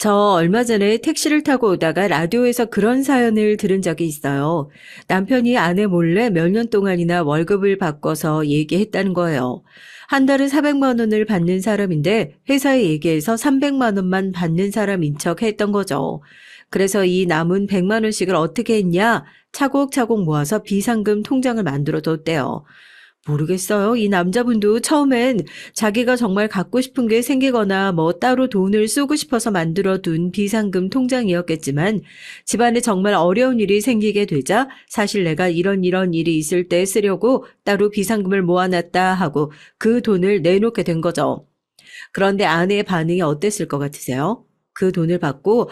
저 얼마 전에 택시를 타고 오다가 라디오에서 그런 사연을 들은 적이 있어요. 남편이 아내 몰래 몇 년 동안이나 월급을 바꿔서 얘기했다는 거예요. 한 달에 400만 원을 받는 사람인데 회사에 얘기해서 300만 원만 받는 사람인 척 했던 거죠. 그래서 이 남은 100만 원씩을 어떻게 했냐? 차곡차곡 모아서 비상금 통장을 만들어 뒀대요. 모르겠어요. 이 남자분도 처음엔 자기가 정말 갖고 싶은 게 생기거나 뭐 따로 돈을 쓰고 싶어서 만들어둔 비상금 통장이었겠지만 집안에 정말 어려운 일이 생기게 되자 사실 내가 이런 일이 있을 때 쓰려고 따로 비상금을 모아놨다 하고 그 돈을 내놓게 된 거죠. 그런데 아내의 반응이 어땠을 것 같으세요? 그 돈을 받고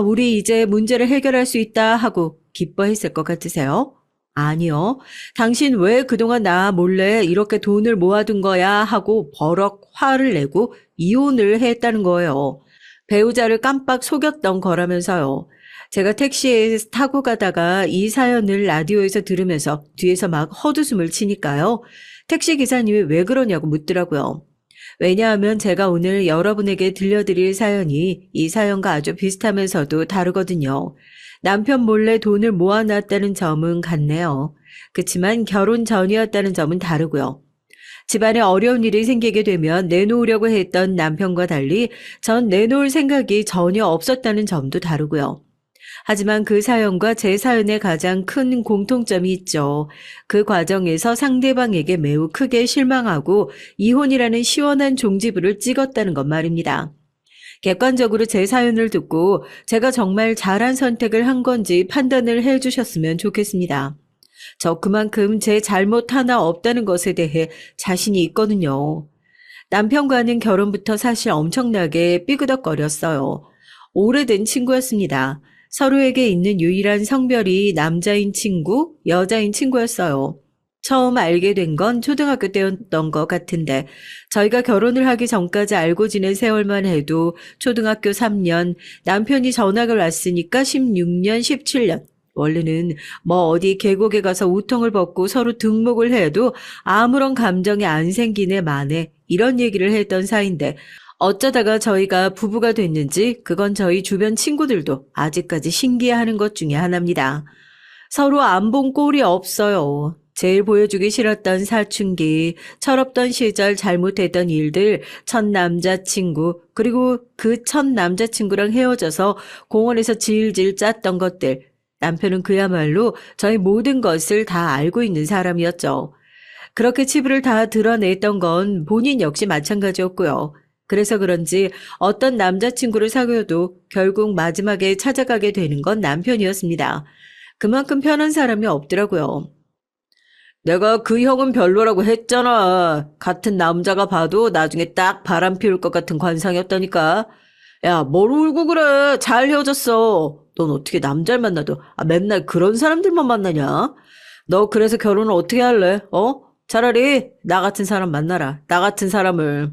우리 이제 문제를 해결할 수 있다 하고 기뻐했을 것 같으세요? 아니요. 당신 왜 그동안 나 몰래 이렇게 돈을 모아둔 거야 하고 버럭 화를 내고 이혼을 했다는 거예요. 배우자를 깜빡 속였던 거라면서요. 제가 택시에 타고 가다가 이 사연을 라디오에서 들으면서 뒤에서 막 헛웃음을 치니까요. 택시 기사님이 왜 그러냐고 묻더라고요. 왜냐하면 제가 오늘 여러분에게 들려드릴 사연이 이 사연과 아주 비슷하면서도 다르거든요. 남편 몰래 돈을 모아놨다는 점은 같네요. 그치만 결혼 전이었다는 점은 다르고요. 집안에 어려운 일이 생기게 되면 내놓으려고 했던 남편과 달리 전 내놓을 생각이 전혀 없었다는 점도 다르고요. 하지만 그 사연과 제 사연의 가장 큰 공통점이 있죠. 그 과정에서 상대방에게 매우 크게 실망하고 이혼이라는 시원한 종지부를 찍었다는 것 말입니다. 객관적으로 제 사연을 듣고 제가 정말 잘한 선택을 한 건지 판단을 해 주셨으면 좋겠습니다. 저 그만큼 제 잘못 하나 없다는 것에 대해 자신이 있거든요. 남편과는 결혼부터 사실 엄청나게 삐그덕거렸어요. 오래된 친구였습니다. 서로에게 있는 유일한 성별이 남자인 친구, 여자인 친구였어요. 처음 알게 된 건 초등학교 때였던 것 같은데 저희가 결혼을 하기 전까지 알고 지낸 세월만 해도 초등학교 3년, 남편이 전학을 왔으니까 16년, 17년. 원래는 뭐 어디 계곡에 가서 우통을 벗고 서로 등목을 해도 아무런 감정이 안 생기네 마네 이런 얘기를 했던 사이인데 어쩌다가 저희가 부부가 됐는지 그건 저희 주변 친구들도 아직까지 신기해하는 것 중에 하나입니다. 서로 안 본 꼴이 없어요. 제일 보여주기 싫었던 사춘기, 철없던 시절 잘못했던 일들, 첫 남자친구, 그리고 그 첫 남자친구랑 헤어져서 공원에서 질질 짰던 것들. 남편은 그야말로 저희 모든 것을 다 알고 있는 사람이었죠. 그렇게 치부를 다 드러냈던 건 본인 역시 마찬가지였고요. 그래서 그런지 어떤 남자친구를 사귀어도 결국 마지막에 찾아가게 되는 건 남편이었습니다. 그만큼 편한 사람이 없더라고요. 내가 그 형은 별로라고 했잖아. 같은 남자가 봐도 나중에 딱 바람 피울 것 같은 관상이었다니까. 야, 뭘 울고 그래. 잘 헤어졌어. 넌 어떻게 남자를 만나도 맨날 그런 사람들만 만나냐? 너 그래서 결혼을 어떻게 할래? 차라리 나 같은 사람 만나라. 나 같은 사람을.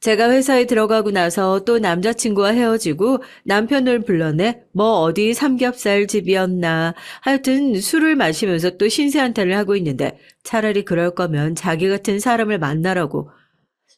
제가 회사에 들어가고 나서 또 남자친구와 헤어지고 남편을 불러내 뭐 어디 삼겹살 집이었나 하여튼 술을 마시면서 또 신세한탄을 하고 있는데 차라리 그럴 거면 자기 같은 사람을 만나라고.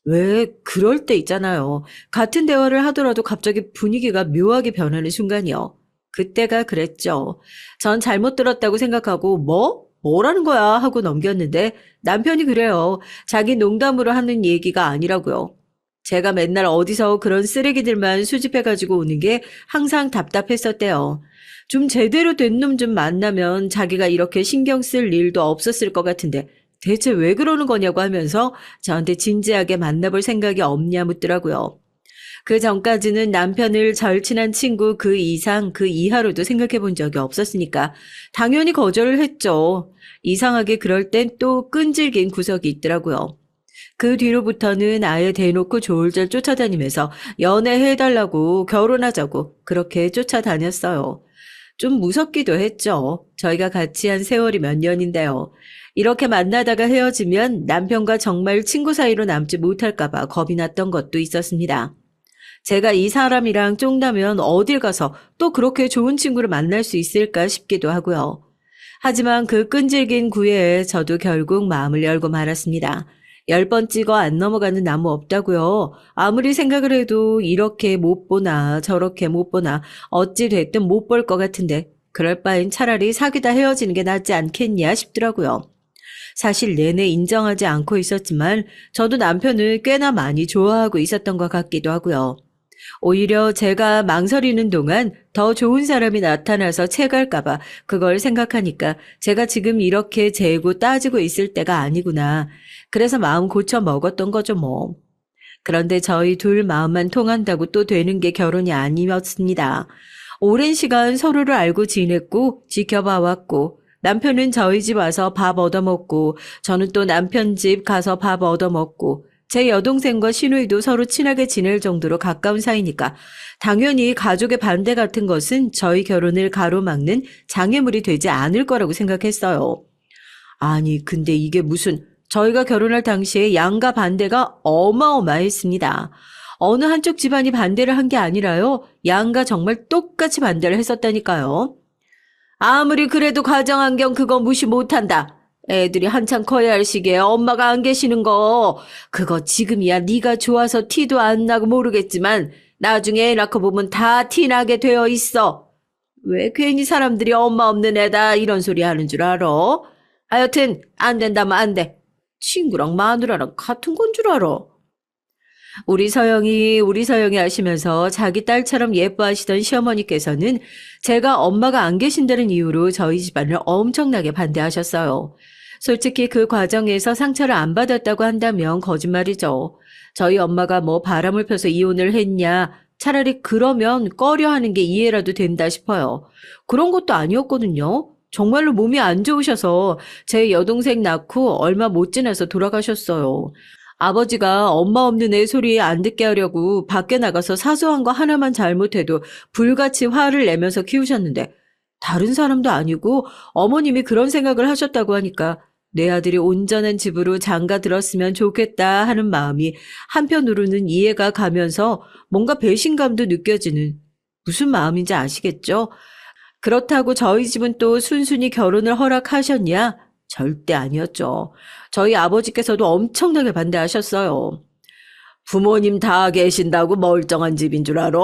왜 그럴 때 있잖아요. 같은 대화를 하더라도 갑자기 분위기가 묘하게 변하는 순간이요. 그때가 그랬죠. 전 잘못 들었다고 생각하고 뭐? 뭐라는 거야? 하고 넘겼는데 남편이 그래요. 자기 농담으로 하는 얘기가 아니라고요. 제가 맨날 어디서 그런 쓰레기들만 수집해가지고 오는 게 항상 답답했었대요. 좀 제대로 된 놈 좀 만나면 자기가 이렇게 신경 쓸 일도 없었을 것 같은데 대체 왜 그러는 거냐고 하면서 저한테 진지하게 만나볼 생각이 없냐 묻더라고요. 그 전까지는 남편을 절친한 친구 그 이상 그 이하로도 생각해 본 적이 없었으니까 당연히 거절을 했죠. 이상하게 그럴 땐 또 끈질긴 구석이 있더라고요. 그 뒤로부터는 아예 대놓고 졸졸 쫓아다니면서 연애해달라고 결혼하자고 그렇게 쫓아다녔어요. 좀 무섭기도 했죠. 저희가 같이 한 세월이 몇 년인데요. 이렇게 만나다가 헤어지면 남편과 정말 친구 사이로 남지 못할까봐 겁이 났던 것도 있었습니다. 제가 이 사람이랑 쫑나면 어딜 가서 또 그렇게 좋은 친구를 만날 수 있을까 싶기도 하고요. 하지만 그 끈질긴 구애에 저도 결국 마음을 열고 말았습니다. 10번 찍어 안 넘어가는 나무 없다고요. 아무리 생각을 해도 이렇게 못 보나 저렇게 못 보나 어찌 됐든 못 볼 것 같은데 그럴 바엔 차라리 사귀다 헤어지는 게 낫지 않겠냐 싶더라고요. 사실 내내 인정하지 않고 있었지만 저도 남편을 꽤나 많이 좋아하고 있었던 것 같기도 하고요. 오히려 제가 망설이는 동안 더 좋은 사람이 나타나서 채갈까봐 그걸 생각하니까 제가 지금 이렇게 재고 따지고 있을 때가 아니구나. 그래서 마음 고쳐 먹었던 거죠, 뭐. 그런데 저희 둘 마음만 통한다고 또 되는 게 결혼이 아니었습니다. 오랜 시간 서로를 알고 지냈고 지켜봐 왔고 남편은 저희 집 와서 밥 얻어먹고 저는 또 남편 집 가서 밥 얻어먹고 제 여동생과 시누이도 서로 친하게 지낼 정도로 가까운 사이니까 당연히 가족의 반대 같은 것은 저희 결혼을 가로막는 장애물이 되지 않을 거라고 생각했어요. 아니, 근데 이게 무슨 저희가 결혼할 당시에 양가 반대가 어마어마했습니다. 어느 한쪽 집안이 반대를 한 게 아니라요. 양가 정말 똑같이 반대를 했었다니까요. 아무리 그래도 가정환경 그거 무시 못한다. 애들이 한참 커야 할 시기에 엄마가 안 계시는 거 그거 지금이야 네가 좋아서 티도 안 나고 모르겠지만 나중에 애 낳고 보면 다 티나게 되어 있어. 왜 괜히 사람들이 엄마 없는 애다 이런 소리 하는 줄 알아? 하여튼 안 된다면 안 돼. 친구랑 마누라랑 같은 건 줄 알아. 우리 서영이 하시면서 자기 딸처럼 예뻐하시던 시어머니께서는 제가 엄마가 안 계신다는 이유로 저희 집안을 엄청나게 반대하셨어요. 솔직히 그 과정에서 상처를 안 받았다고 한다면 거짓말이죠. 저희 엄마가 뭐 바람을 펴서 이혼을 했냐, 차라리 그러면 꺼려 하는 게 이해라도 된다 싶어요. 그런 것도 아니었거든요. 정말로 몸이 안 좋으셔서 제 여동생 낳고 얼마 못 지나서 돌아가셨어요. 아버지가 엄마 없는 애 소리 안 듣게 하려고 밖에 나가서 사소한 거 하나만 잘못해도 불같이 화를 내면서 키우셨는데 다른 사람도 아니고 어머님이 그런 생각을 하셨다고 하니까 내 아들이 온전한 집으로 장가 들었으면 좋겠다 하는 마음이 한편으로는 이해가 가면서 뭔가 배신감도 느껴지는 무슨 마음인지 아시겠죠? 그렇다고 저희 집은 또 순순히 결혼을 허락하셨냐? 절대 아니었죠. 저희 아버지께서도 엄청나게 반대하셨어요. 부모님 다 계신다고 멀쩡한 집인 줄 알아?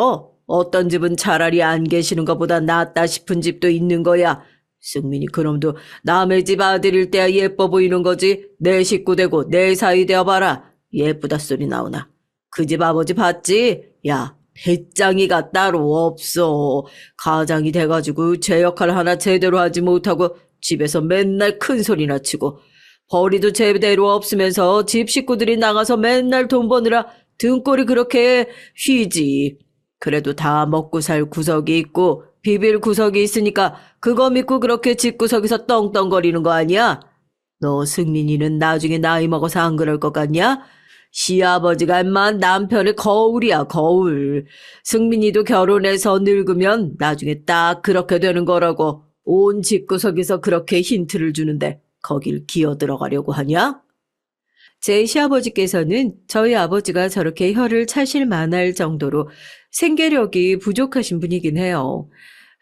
어떤 집은 차라리 안 계시는 것보다 낫다 싶은 집도 있는 거야. 승민이 그놈도 남의 집 아들일 때야 예뻐 보이는 거지. 내 식구 되고 내 사이 되어봐라. 예쁘다 소리 나오나. 그 집 아버지 봤지? 야, 배짱이가 따로 없어. 가장이 돼가지고 제 역할 하나 제대로 하지 못하고 집에서 맨날 큰 소리나 치고 벌이도 제대로 없으면서 집 식구들이 나가서 맨날 돈 버느라 등골이 그렇게 휘지. 그래도 다 먹고 살 구석이 있고 비빌 구석이 있으니까 그거 믿고 그렇게 집구석에서 떵떵거리는 거 아니야? 너 승민이는 나중에 나이 먹어서 안 그럴 것 같냐? 시아버지가 인마 남편의 거울이야 거울. 승민이도 결혼해서 늙으면 나중에 딱 그렇게 되는 거라고. 온 집구석에서 그렇게 힌트를 주는데 거길 기어 들어가려고 하냐? 제 시아버지께서는 저희 아버지가 저렇게 혀를 차실 만할 정도로 생계력이 부족하신 분이긴 해요.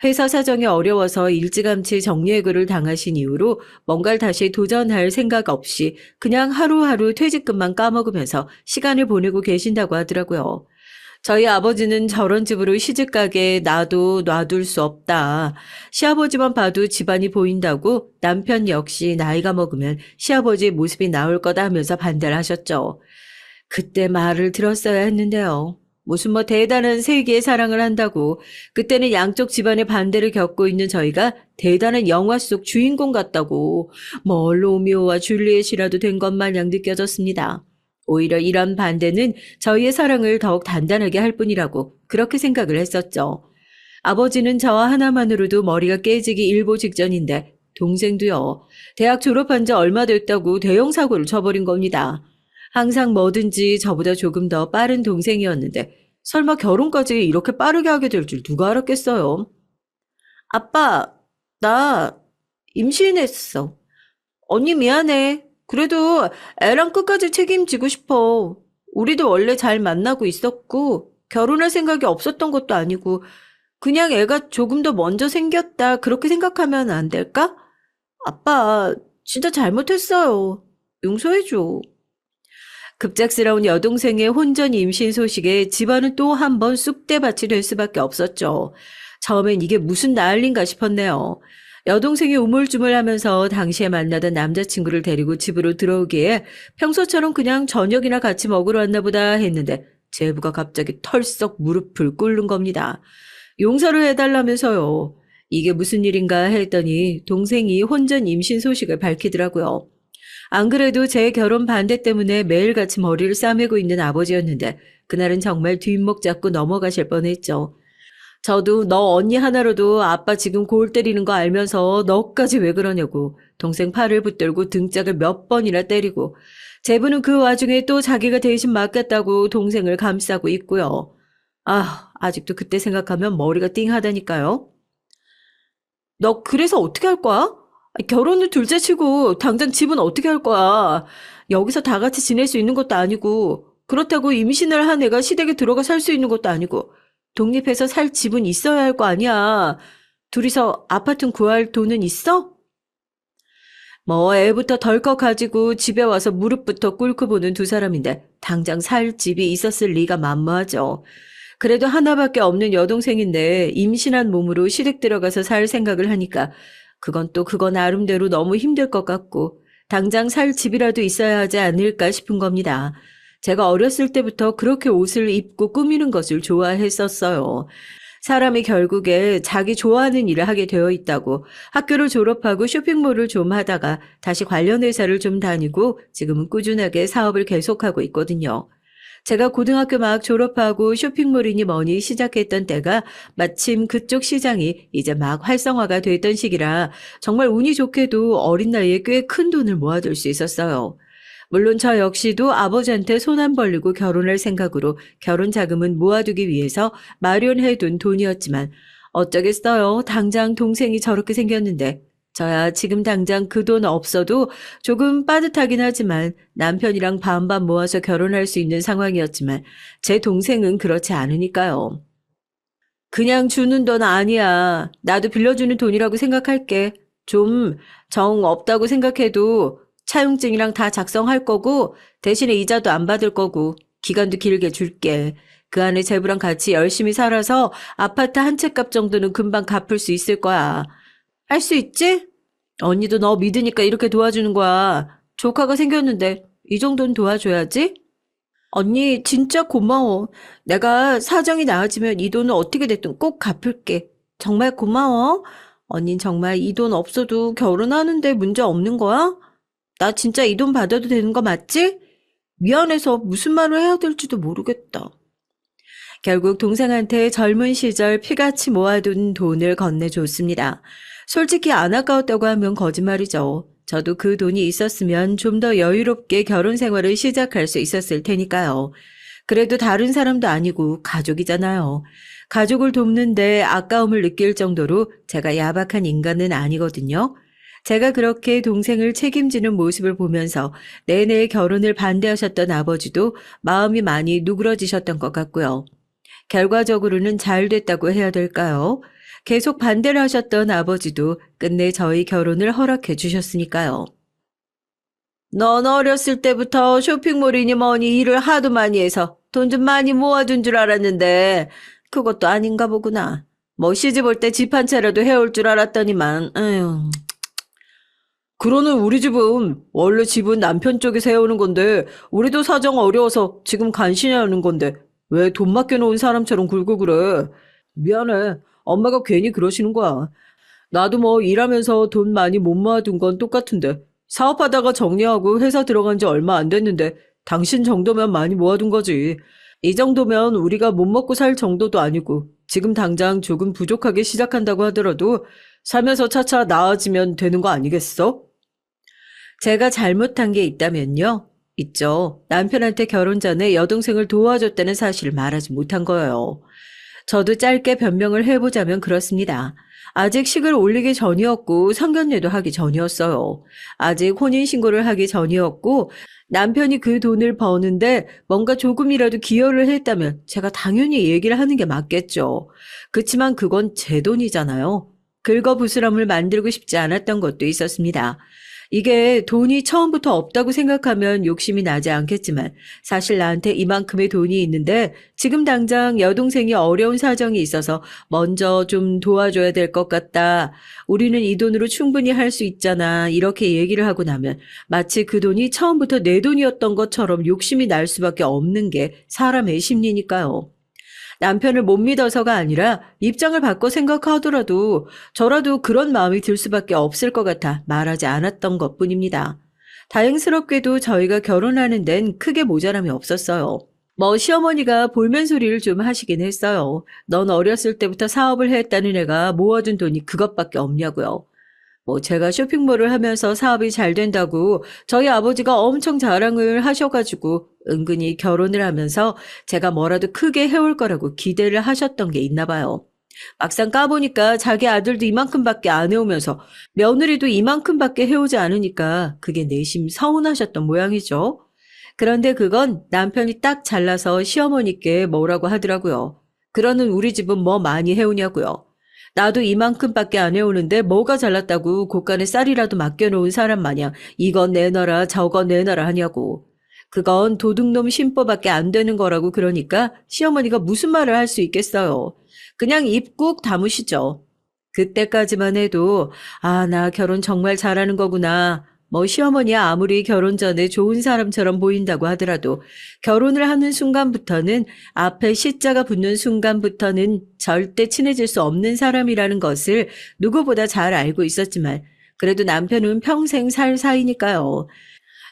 회사 사정이 어려워서 일찌감치 정리해고를 당하신 이후로 뭔가를 다시 도전할 생각 없이 그냥 하루하루 퇴직금만 까먹으면서 시간을 보내고 계신다고 하더라고요. 저희 아버지는 저런 집으로 시집가게 나도 놔둘 수 없다. 시아버지만 봐도 집안이 보인다고 남편 역시 나이가 먹으면 시아버지의 모습이 나올 거다 하면서 반대를 하셨죠. 그때 말을 들었어야 했는데요. 무슨 뭐 대단한 세기의 사랑을 한다고 그때는 양쪽 집안의 반대를 겪고 있는 저희가 대단한 영화 속 주인공 같다고 뭐 로미오와 줄리엣이라도 된 것 마냥 느껴졌습니다. 오히려 이런 반대는 저희의 사랑을 더욱 단단하게 할 뿐이라고 그렇게 생각을 했었죠. 아버지는 저와 하나만으로도 머리가 깨지기 일보 직전인데 동생도요. 대학 졸업한 지 얼마 됐다고 대형 사고를 쳐버린 겁니다. 항상 뭐든지 저보다 조금 더 빠른 동생이었는데 설마 결혼까지 이렇게 빠르게 하게 될 줄 누가 알았겠어요. 아빠, 나 임신했어. 언니 미안해. 그래도 애랑 끝까지 책임지고 싶어. 우리도 원래 잘 만나고 있었고 결혼할 생각이 없었던 것도 아니고 그냥 애가 조금 더 먼저 생겼다 그렇게 생각하면 안 될까? 아빠 진짜 잘못했어요. 용서해줘. 급작스러운 여동생의 혼전 임신 소식에 집안은 또 한 번 쑥대밭이 될 수밖에 없었죠. 처음엔 이게 무슨 난린가 싶었네요. 여동생이 우물쭈물하면서 당시에 만나던 남자친구를 데리고 집으로 들어오기에 평소처럼 그냥 저녁이나 같이 먹으러 왔나 보다 했는데 제부가 갑자기 털썩 무릎을 꿇는 겁니다. 용서를 해달라면서요. 이게 무슨 일인가 했더니 동생이 혼전 임신 소식을 밝히더라고요. 안 그래도 제 결혼 반대 때문에 매일같이 머리를 싸매고 있는 아버지였는데 그날은 정말 뒷목 잡고 넘어가실 뻔했죠. 저도 너 언니 하나로도 아빠 지금 골 때리는 거 알면서 너까지 왜 그러냐고 동생 팔을 붙들고 등짝을 몇 번이나 때리고 제부는 그 와중에 또 자기가 대신 맞겠다고 동생을 감싸고 있고요. 아직도 그때 생각하면 머리가 띵하다니까요. 너 그래서 어떻게 할 거야? 결혼을 둘째치고 당장 집은 어떻게 할 거야? 여기서 다 같이 지낼 수 있는 것도 아니고 그렇다고 임신을 한 애가 시댁에 들어가 살 수 있는 것도 아니고 독립해서 살 집은 있어야 할 거 아니야. 둘이서 아파트 구할 돈은 있어? 뭐 애부터 덜컥 가지고 집에 와서 무릎부터 꿇고 보는 두 사람인데 당장 살 집이 있었을 리가 만무하죠. 그래도 하나밖에 없는 여동생인데 임신한 몸으로 시댁 들어가서 살 생각을 하니까 그건 또 그거 나름대로 너무 힘들 것 같고 당장 살 집이라도 있어야 하지 않을까 싶은 겁니다. 제가 어렸을 때부터 그렇게 옷을 입고 꾸미는 것을 좋아했었어요. 사람이 결국에 자기 좋아하는 일을 하게 되어 있다고 학교를 졸업하고 쇼핑몰을 좀 하다가 다시 관련 회사를 좀 다니고 지금은 꾸준하게 사업을 계속하고 있거든요. 제가 고등학교 막 졸업하고 쇼핑몰이니 뭐니 시작했던 때가 마침 그쪽 시장이 이제 막 활성화가 됐던 시기라 정말 운이 좋게도 어린 나이에 꽤 큰 돈을 모아둘 수 있었어요. 물론 저 역시도 아버지한테 손 안 벌리고 결혼할 생각으로 결혼 자금은 모아두기 위해서 마련해둔 돈이었지만 어쩌겠어요. 당장 동생이 저렇게 생겼는데 저야 지금 당장 그 돈 없어도 조금 빠듯하긴 하지만 남편이랑 반반 모아서 결혼할 수 있는 상황이었지만 제 동생은 그렇지 않으니까요. 그냥 주는 돈 아니야. 나도 빌려주는 돈이라고 생각할게. 좀 정 없다고 생각해도 차용증이랑 다 작성할 거고 대신에 이자도 안 받을 거고 기간도 길게 줄게. 그 안에 제부랑 같이 열심히 살아서 아파트 한 채 값 정도는 금방 갚을 수 있을 거야. 할 수 있지? 언니도 너 믿으니까 이렇게 도와주는 거야. 조카가 생겼는데 이 정도는 도와줘야지. 언니 진짜 고마워. 내가 사정이 나아지면 이 돈을 어떻게 됐든 꼭 갚을게. 정말 고마워. 언닌 정말 이 돈 없어도 결혼하는데 문제 없는 거야? 나 진짜 이 돈 받아도 되는 거 맞지? 미안해서 무슨 말을 해야 될지도 모르겠다. 결국 동생한테 젊은 시절 피같이 모아둔 돈을 건네줬습니다. 솔직히 안 아까웠다고 하면 거짓말이죠. 저도 그 돈이 있었으면 좀 더 여유롭게 결혼 생활을 시작할 수 있었을 테니까요. 그래도 다른 사람도 아니고 가족이잖아요. 가족을 돕는데 아까움을 느낄 정도로 제가 야박한 인간은 아니거든요. 제가 그렇게 동생을 책임지는 모습을 보면서 내내 결혼을 반대하셨던 아버지도 마음이 많이 누그러지셨던 것 같고요. 결과적으로는 잘 됐다고 해야 될까요? 계속 반대를 하셨던 아버지도 끝내 저희 결혼을 허락해 주셨으니까요. 넌 어렸을 때부터 쇼핑몰이니 뭐니 일을 하도 많이 해서 돈 좀 많이 모아둔 줄 알았는데 그것도 아닌가 보구나. 뭐 시집 올 때 집 한 채라도 해올 줄 알았더니만 에휴. 그러는 우리 집은 원래 집은 남편 쪽에서 해오는 건데 우리도 사정 어려워서 지금 간신히 하는 건데 왜 돈 맡겨놓은 사람처럼 굴고 그래. 미안해. 엄마가 괜히 그러시는 거야. 나도 뭐 일하면서 돈 많이 못 모아둔 건 똑같은데 사업하다가 정리하고 회사 들어간 지 얼마 안 됐는데 당신 정도면 많이 모아둔 거지. 이 정도면 우리가 못 먹고 살 정도도 아니고 지금 당장 조금 부족하게 시작한다고 하더라도 살면서 차차 나아지면 되는 거 아니겠어? 제가 잘못한 게 있다면요. 있죠. 남편한테 결혼 전에 여동생을 도와줬다는 사실을 말하지 못한 거예요. 저도 짧게 변명을 해보자면 그렇습니다. 아직 식을 올리기 전이었고 상견례도 하기 전이었어요. 아직 혼인신고를 하기 전이었고 남편이 그 돈을 버는데 뭔가 조금이라도 기여를 했다면 제가 당연히 얘기를 하는 게 맞겠죠. 그치만 그건 제 돈이잖아요. 긁어부스럼을 만들고 싶지 않았던 것도 있었습니다. 이게 돈이 처음부터 없다고 생각하면 욕심이 나지 않겠지만 사실 나한테 이만큼의 돈이 있는데 지금 당장 여동생이 어려운 사정이 있어서 먼저 좀 도와줘야 될 것 같다. 우리는 이 돈으로 충분히 할 수 있잖아. 이렇게 얘기를 하고 나면 마치 그 돈이 처음부터 내 돈이었던 것처럼 욕심이 날 수밖에 없는 게 사람의 심리니까요. 남편을 못 믿어서가 아니라 입장을 바꿔 생각하더라도 저라도 그런 마음이 들 수밖에 없을 것 같아 말하지 않았던 것뿐입니다. 다행스럽게도 저희가 결혼하는 데는 크게 모자람이 없었어요. 뭐 시어머니가 볼멘 소리를 좀 하시긴 했어요. 넌 어렸을 때부터 사업을 했다는 애가 모아둔 돈이 그것밖에 없냐고요. 뭐 제가 쇼핑몰을 하면서 사업이 잘 된다고 저희 아버지가 엄청 자랑을 하셔가지고 은근히 결혼을 하면서 제가 뭐라도 크게 해올 거라고 기대를 하셨던 게 있나 봐요. 막상 까보니까 자기 아들도 이만큼밖에 안 해오면서 며느리도 이만큼밖에 해오지 않으니까 그게 내심 서운하셨던 모양이죠. 그런데 그건 남편이 딱 잘라서 시어머니께 뭐라고 하더라고요. 그러는 우리 집은 뭐 많이 해오냐고요. 나도 이만큼밖에 안 해오는데 뭐가 잘났다고 곳간에 쌀이라도 맡겨놓은 사람 마냥 이건 내놔라 저건 내놔라 하냐고. 그건 도둑놈 심보밖에 안 되는 거라고 그러니까 시어머니가 무슨 말을 할 수 있겠어요. 그냥 입 꾹 다무시죠. 그때까지만 해도 아, 나 결혼 정말 잘하는 거구나. 뭐 시어머니야 아무리 결혼 전에 좋은 사람처럼 보인다고 하더라도 결혼을 하는 순간부터는 앞에 시자가 붙는 순간부터는 절대 친해질 수 없는 사람이라는 것을 누구보다 잘 알고 있었지만 그래도 남편은 평생 살 사이니까요.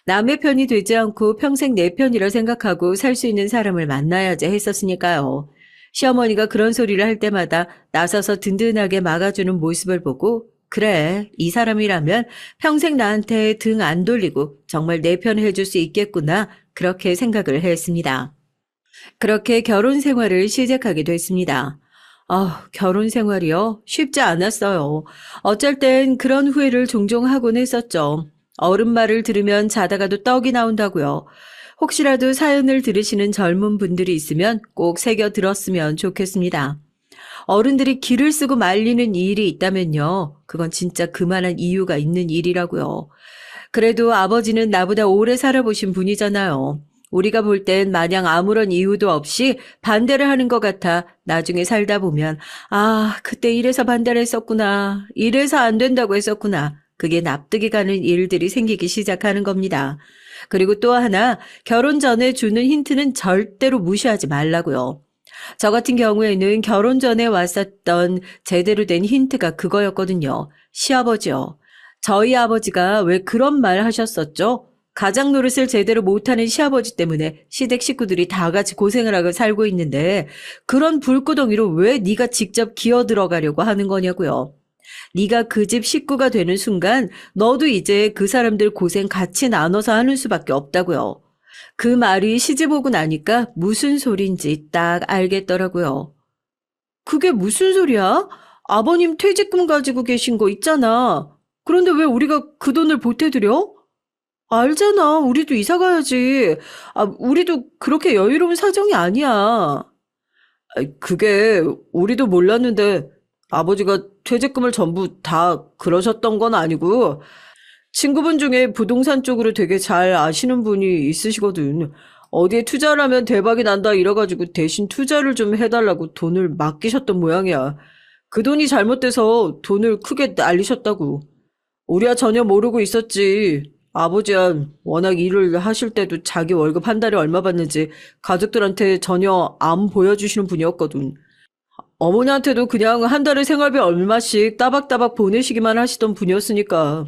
남의 편이 되지 않고 평생 내 편이라 생각하고 살 수 있는 사람을 만나야지 했었으니까요. 시어머니가 그런 소리를 할 때마다 나서서 든든하게 막아주는 모습을 보고 그래, 이 사람이라면 평생 나한테 등 안 돌리고 정말 내 편 해줄 수 있겠구나 그렇게 생각을 했습니다. 그렇게 결혼 생활을 시작하게 됐습니다. 결혼 생활이요? 쉽지 않았어요. 어쩔 땐 그런 후회를 종종 하곤 했었죠. 어른 말을 들으면 자다가도 떡이 나온다고요. 혹시라도 사연을 들으시는 젊은 분들이 있으면 꼭 새겨 들었으면 좋겠습니다. 어른들이 기를 쓰고 말리는 일이 있다면요. 그건 진짜 그만한 이유가 있는 일이라고요. 그래도 아버지는 나보다 오래 살아보신 분이잖아요. 우리가 볼 땐 마냥 아무런 이유도 없이 반대를 하는 것 같아 나중에 살다 보면 아, 그때 이래서 반대를 했었구나. 이래서 안 된다고 했었구나. 그게 납득이 가는 일들이 생기기 시작하는 겁니다. 그리고 또 하나, 결혼 전에 주는 힌트는 절대로 무시하지 말라고요. 저 같은 경우에는 결혼 전에 왔었던 제대로 된 힌트가 그거였거든요. 시아버지요. 저희 아버지가 왜 그런 말 하셨었죠? 가장 노릇을 제대로 못하는 시아버지 때문에 시댁 식구들이 다 같이 고생을 하고 살고 있는데 그런 불구덩이로 왜 네가 직접 기어 들어가려고 하는 거냐고요. 네가 그 집 식구가 되는 순간 너도 이제 그 사람들 고생 같이 나눠서 하는 수밖에 없다고요. 그 말이 시집 오고 나니까 무슨 소린지 딱 알겠더라고요. 그게 무슨 소리야? 아버님 퇴직금 가지고 계신 거 있잖아. 그런데 왜 우리가 그 돈을 보태드려? 알잖아. 우리도 이사 가야지. 우리도 그렇게 여유로운 사정이 아니야. 그게 우리도 몰랐는데 아버지가 퇴직금을 전부 다 그러셨던 건 아니고 친구분 중에 부동산 쪽으로 되게 잘 아시는 분이 있으시거든. 어디에 투자를 하면 대박이 난다 이래가지고 대신 투자를 좀 해달라고 돈을 맡기셨던 모양이야. 그 돈이 잘못돼서 돈을 크게 날리셨다고. 우리야 전혀 모르고 있었지. 아버지야 워낙 일을 하실 때도 자기 월급 한 달에 얼마 받는지 가족들한테 전혀 안 보여주시는 분이었거든. 어머니한테도 그냥 한 달에 생활비 얼마씩 따박따박 보내시기만 하시던 분이었으니까.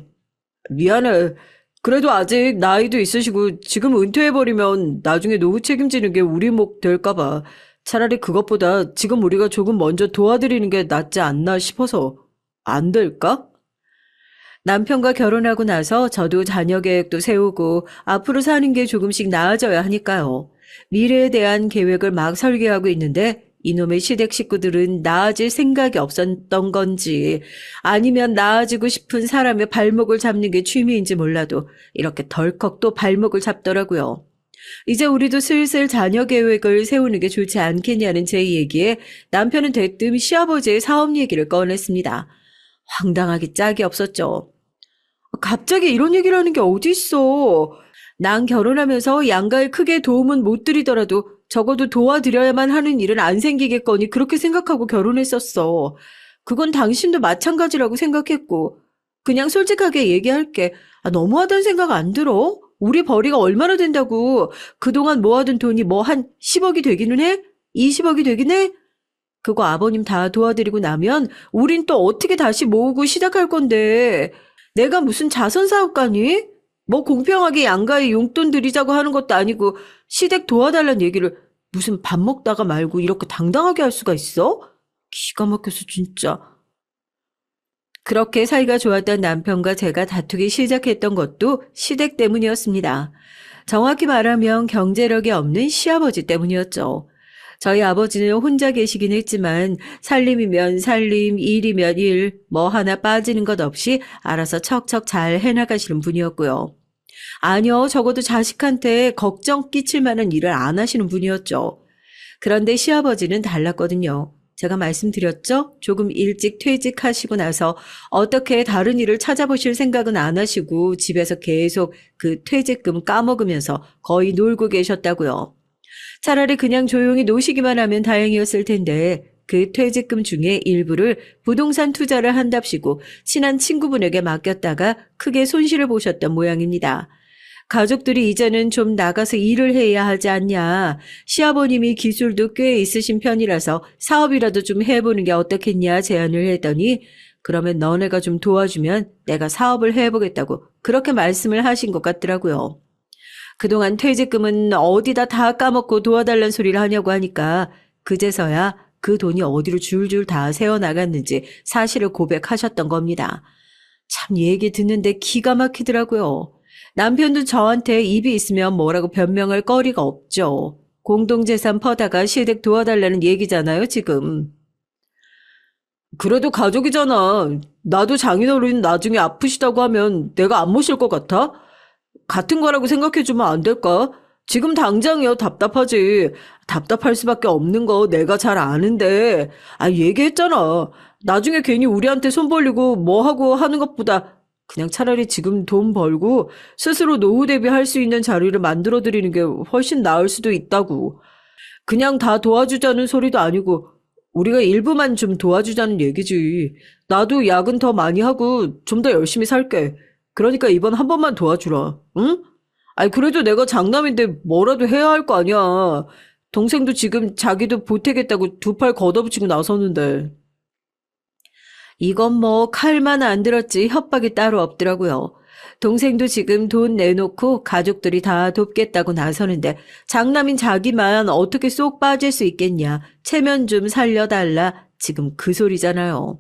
미안해. 그래도 아직 나이도 있으시고 지금 은퇴해버리면 나중에 노후 책임지는 게 우리 목 될까봐. 차라리 그것보다 지금 우리가 조금 먼저 도와드리는 게 낫지 않나 싶어서. 안 될까? 남편과 결혼하고 나서 저도 자녀 계획도 세우고 앞으로 사는 게 조금씩 나아져야 하니까요. 미래에 대한 계획을 막 설계하고 있는데 이놈의 시댁 식구들은 나아질 생각이 없었던 건지 아니면 나아지고 싶은 사람의 발목을 잡는 게 취미인지 몰라도 이렇게 덜컥 또 발목을 잡더라고요. 이제 우리도 슬슬 자녀 계획을 세우는 게 좋지 않겠냐는 제 얘기에 남편은 대뜸 시아버지의 사업 얘기를 꺼냈습니다. 황당하기 짝이 없었죠. 갑자기 이런 얘기를 하는 게 어디 있어. 난 결혼하면서 양가에 크게 도움은 못 드리더라도 적어도 도와드려야만 하는 일은 안 생기겠거니 그렇게 생각하고 결혼했었어. 그건 당신도 마찬가지라고 생각했고. 그냥 솔직하게 얘기할게. 너무하다는 생각 안 들어? 우리 벌이가 얼마나 된다고. 그동안 모아둔 돈이 뭐 한 10억이 되기는 해? 20억이 되긴 해? 그거 아버님 다 도와드리고 나면 우린 또 어떻게 다시 모으고 시작할 건데. 내가 무슨 자선사업가니? 뭐 공평하게 양가에 용돈 드리자고 하는 것도 아니고 시댁 도와달라는 얘기를 무슨 밥 먹다가 말고 이렇게 당당하게 할 수가 있어? 기가 막혀서 진짜. 그렇게 사이가 좋았던 남편과 제가 다투기 시작했던 것도 시댁 때문이었습니다. 정확히 말하면 경제력이 없는 시아버지 때문이었죠. 저희 아버지는 혼자 계시긴 했지만 살림이면 살림, 일이면 일, 뭐 하나 빠지는 것 없이 알아서 척척 잘 해나가시는 분이었고요. 아니요, 적어도 자식한테 걱정 끼칠 만한 일을 안 하시는 분이었죠. 그런데 시아버지는 달랐거든요. 제가 말씀드렸죠? 조금 일찍 퇴직하시고 나서 어떻게 다른 일을 찾아보실 생각은 안 하시고 집에서 계속 그 퇴직금 까먹으면서 거의 놀고 계셨다고요. 차라리 그냥 조용히 노시기만 하면 다행이었을 텐데 그 퇴직금 중에 일부를 부동산 투자를 한답시고 친한 친구분에게 맡겼다가 크게 손실을 보셨던 모양입니다. 가족들이 이제는 좀 나가서 일을 해야 하지 않냐. 시아버님이 기술도 꽤 있으신 편이라서 사업이라도 좀 해보는 게 어떻겠냐 제안을 했더니 그러면 너네가 좀 도와주면 내가 사업을 해보겠다고 그렇게 말씀을 하신 것 같더라고요. 그동안 퇴직금은 어디다 다 까먹고 도와달란 소리를 하냐고 하니까 그제서야 그 돈이 어디로 줄줄 다 새어나갔는지 사실을 고백하셨던 겁니다. 참 얘기 듣는데 기가 막히더라고요. 남편도 저한테 입이 있으면 뭐라고 변명할 거리가 없죠. 공동재산 퍼다가 시댁 도와달라는 얘기잖아요, 지금. 그래도 가족이잖아. 나도 장인어른 나중에 아프시다고 하면 내가 안 모실 것 같아? 같은 거라고 생각해주면 안 될까? 지금 당장이요, 답답하지. 답답할 수밖에 없는 거 내가 잘 아는데. 얘기했잖아. 나중에 괜히 우리한테 손 벌리고 뭐 하고 하는 것보다 그냥 차라리 지금 돈 벌고 스스로 노후 대비할 수 있는 자리를 만들어 드리는 게 훨씬 나을 수도 있다고. 그냥 다 도와주자는 소리도 아니고 우리가 일부만 좀 도와주자는 얘기지. 나도 야근 더 많이 하고 좀 더 열심히 살게. 그러니까 이번 한 번만 도와주라. 응? 그래도 내가 장남인데 뭐라도 해야 할 거 아니야. 동생도 지금 자기도 보태겠다고 두 팔 걷어붙이고 나섰는데. 이건 뭐 칼만 안 들었지 협박이 따로 없더라고요. 동생도 지금 돈 내놓고 가족들이 다 돕겠다고 나서는데 장남인 자기만 어떻게 쏙 빠질 수 있겠냐. 체면 좀 살려달라. 지금 그 소리잖아요.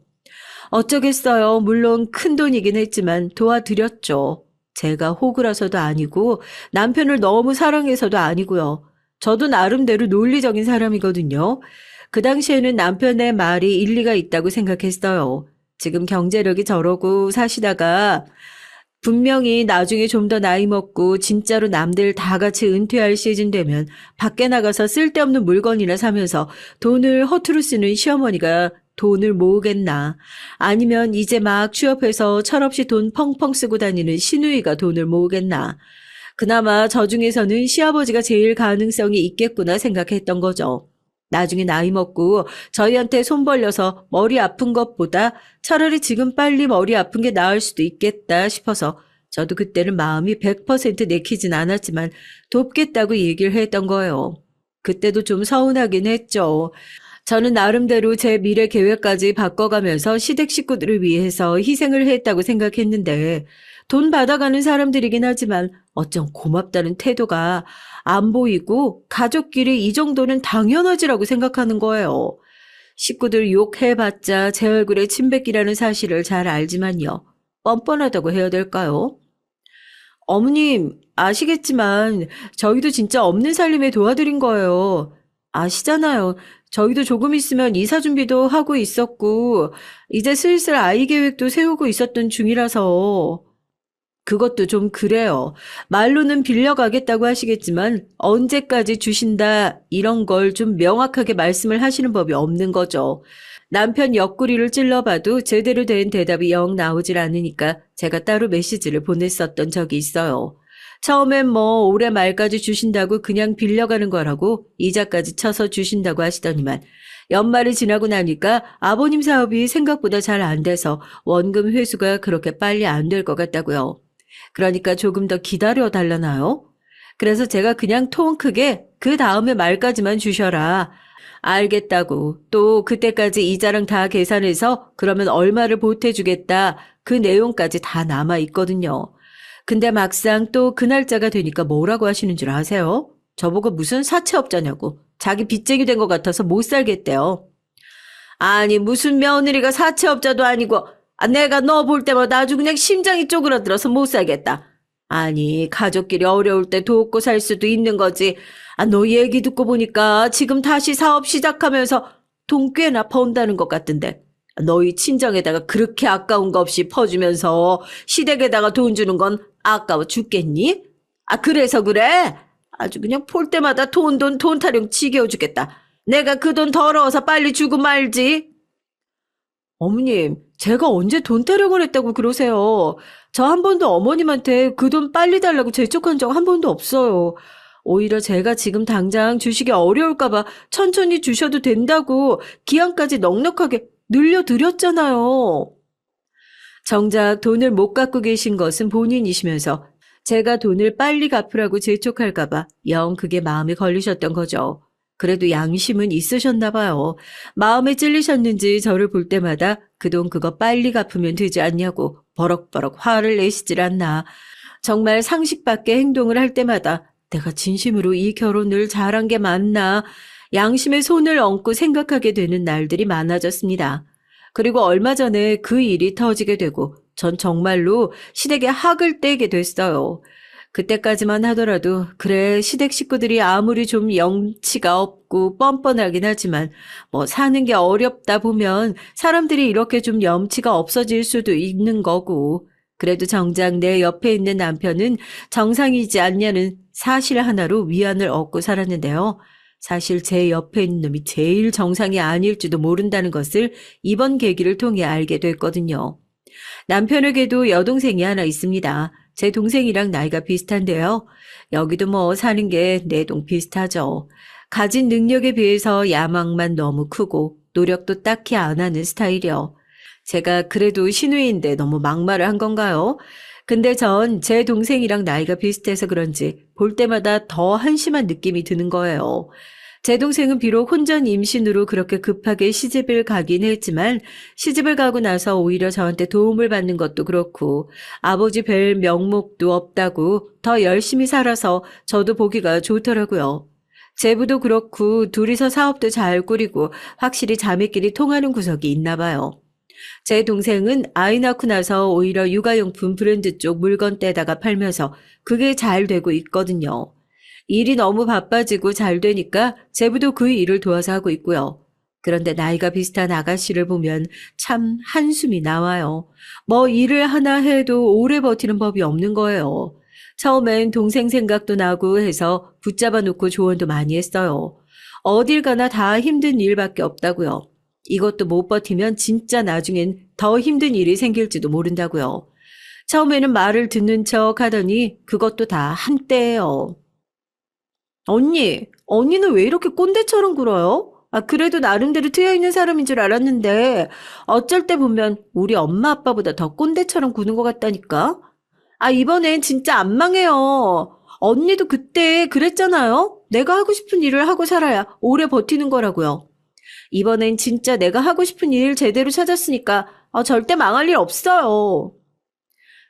어쩌겠어요. 물론 큰 돈이긴 했지만 도와드렸죠. 제가 호구라서도 아니고 남편을 너무 사랑해서도 아니고요. 저도 나름대로 논리적인 사람이거든요. 그 당시에는 남편의 말이 일리가 있다고 생각했어요. 지금 경제력이 저러고 사시다가 분명히 나중에 좀 더 나이 먹고 진짜로 남들 다 같이 은퇴할 시즌 되면 밖에 나가서 쓸데없는 물건이나 사면서 돈을 허투루 쓰는 시어머니가 돈을 모으겠나. 아니면 이제 막 취업해서 철없이 돈 펑펑 쓰고 다니는 시누이가 돈을 모으겠나. 그나마 저 중에서는 시아버지가 제일 가능성이 있겠구나 생각했던 거죠. 나중에 나이 먹고 저희한테 손 벌려서 머리 아픈 것보다 차라리 지금 빨리 머리 아픈 게 나을 수도 있겠다 싶어서 저도 그때는 마음이 100% 내키진 않았지만 돕겠다고 얘기를 했던 거예요. 그때도 좀 서운하긴 했죠. 저는 나름대로 제 미래 계획까지 바꿔가면서 시댁 식구들을 위해서 희생을 했다고 생각했는데 돈 받아가는 사람들이긴 하지만 어쩜 고맙다는 태도가 안 보이고 가족끼리 이 정도는 당연하지라고 생각하는 거예요. 식구들 욕해봤자 제 얼굴에 침 뱉기라는 사실을 잘 알지만요. 뻔뻔하다고 해야 될까요? 어머님, 아시겠지만 저희도 진짜 없는 살림에 도와드린 거예요. 아시잖아요. 저희도 조금 있으면 이사 준비도 하고 있었고 이제 슬슬 아이 계획도 세우고 있었던 중이라서. 그것도 좀 그래요. 말로는 빌려가겠다고 하시겠지만 언제까지 주신다 이런 걸 좀 명확하게 말씀을 하시는 법이 없는 거죠. 남편 옆구리를 찔러봐도 제대로 된 대답이 영 나오질 않으니까 제가 따로 메시지를 보냈었던 적이 있어요. 처음엔 뭐 올해 말까지 주신다고 그냥 빌려가는 거라고 이자까지 쳐서 주신다고 하시더니만 연말이 지나고 나니까 아버님 사업이 생각보다 잘 안 돼서 원금 회수가 그렇게 빨리 안 될 것 같다고요. 그러니까 조금 더 기다려 달라나요? 그래서 제가 그냥 통 크게 그 다음에 말까지만 주셔라. 알겠다고. 또 그때까지 이자랑 다 계산해서 그러면 얼마를 보태주겠다. 그 내용까지 다 남아 있거든요. 근데 막상 또 그 날짜가 되니까 뭐라고 하시는 줄 아세요? 저보고 무슨 사채업자냐고. 자기 빚쟁이 된 것 같아서 못 살겠대요. 아니 무슨 며느리가 사채업자도 아니고 내가 너 볼 때마다 아주 그냥 심장이 쪼그라들어서 못 살겠다. 아니 가족끼리 어려울 때 돕고 살 수도 있는 거지. 너 얘기 듣고 보니까 지금 다시 사업 시작하면서 돈 꽤나 번다는 것 같던데. 너희 친정에다가 그렇게 아까운 거 없이 퍼주면서 시댁에다가 돈 주는 건 아까워 죽겠니? 그래서 그래? 아주 그냥 볼 때마다 돈 타령 지겨워 죽겠다. 내가 그 돈 더러워서 빨리 주고 말지. 어머님, 제가 언제 돈 타령을 했다고 그러세요? 저 한 번도 어머님한테 그 돈 빨리 달라고 재촉한 적 한 번도 없어요. 오히려 제가 지금 당장 주시기 어려울까봐 천천히 주셔도 된다고 기한까지 넉넉하게 늘려드렸잖아요. 정작 돈을 못 갖고 계신 것은 본인이시면서 제가 돈을 빨리 갚으라고 재촉할까봐 영 그게 마음에 걸리셨던 거죠. 그래도 양심은 있으셨나 봐요. 마음에 찔리셨는지 저를 볼 때마다 그 돈 그거 빨리 갚으면 되지 않냐고 버럭버럭 화를 내시질 않나. 정말 상식 밖의 행동을 할 때마다 내가 진심으로 이 결혼을 잘한 게 맞나 양심의 손을 얹고 생각하게 되는 날들이 많아졌습니다. 그리고 얼마 전에 그 일이 터지게 되고 전 정말로 시댁에 학을 떼게 됐어요. 그때까지만 하더라도 그래 시댁 식구들이 아무리 좀 영치가 없고 뻔뻔하긴 하지만 뭐 사는 게 어렵다 보면 사람들이 이렇게 좀 염치가 없어질 수도 있는 거고 그래도 정작 내 옆에 있는 남편은 정상이지 않냐는 사실 하나로 위안을 얻고 살았는데요. 사실 제 옆에 있는 놈이 제일 정상이 아닐지도 모른다는 것을 이번 계기를 통해 알게 됐거든요. 남편에게도 여동생이 하나 있습니다. 제 동생이랑 나이가 비슷한데요. 여기도 뭐 사는 게 내동 비슷하죠. 가진 능력에 비해서 야망만 너무 크고 노력도 딱히 안 하는 스타일이요. 제가 그래도 시누이인데 너무 막말을 한 건가요? 근데 전 제 동생이랑 나이가 비슷해서 그런지 볼 때마다 더 한심한 느낌이 드는 거예요. 제 동생은 비록 혼전 임신으로 그렇게 급하게 시집을 가긴 했지만 시집을 가고 나서 오히려 저한테 도움을 받는 것도 그렇고 아버지 뵐 명목도 없다고 더 열심히 살아서 저도 보기가 좋더라고요. 제부도 그렇고 둘이서 사업도 잘 꾸리고 확실히 자매끼리 통하는 구석이 있나 봐요. 제 동생은 아이 낳고 나서 오히려 육아용품 브랜드 쪽 물건 떼다가 팔면서 그게 잘 되고 있거든요. 일이 너무 바빠지고 잘 되니까 제부도 그 일을 도와서 하고 있고요. 그런데 나이가 비슷한 아가씨를 보면 참 한숨이 나와요. 뭐 일을 하나 해도 오래 버티는 법이 없는 거예요. 처음엔 동생 생각도 나고 해서 붙잡아 놓고 조언도 많이 했어요. 어딜 가나 다 힘든 일밖에 없다고요. 이것도 못 버티면 진짜 나중엔 더 힘든 일이 생길지도 모른다고요. 처음에는 말을 듣는 척 하더니 그것도 다 한때예요. 언니는 왜 이렇게 꼰대처럼 굴어요? 그래도 나름대로 트여있는 사람인 줄 알았는데 어쩔 때 보면 우리 엄마 아빠보다 더 꼰대처럼 구는 것 같다니까? 이번엔 진짜 안 망해요. 언니도 그때 그랬잖아요? 내가 하고 싶은 일을 하고 살아야 오래 버티는 거라고요. 이번엔 진짜 내가 하고 싶은 일 제대로 찾았으니까 절대 망할 일 없어요.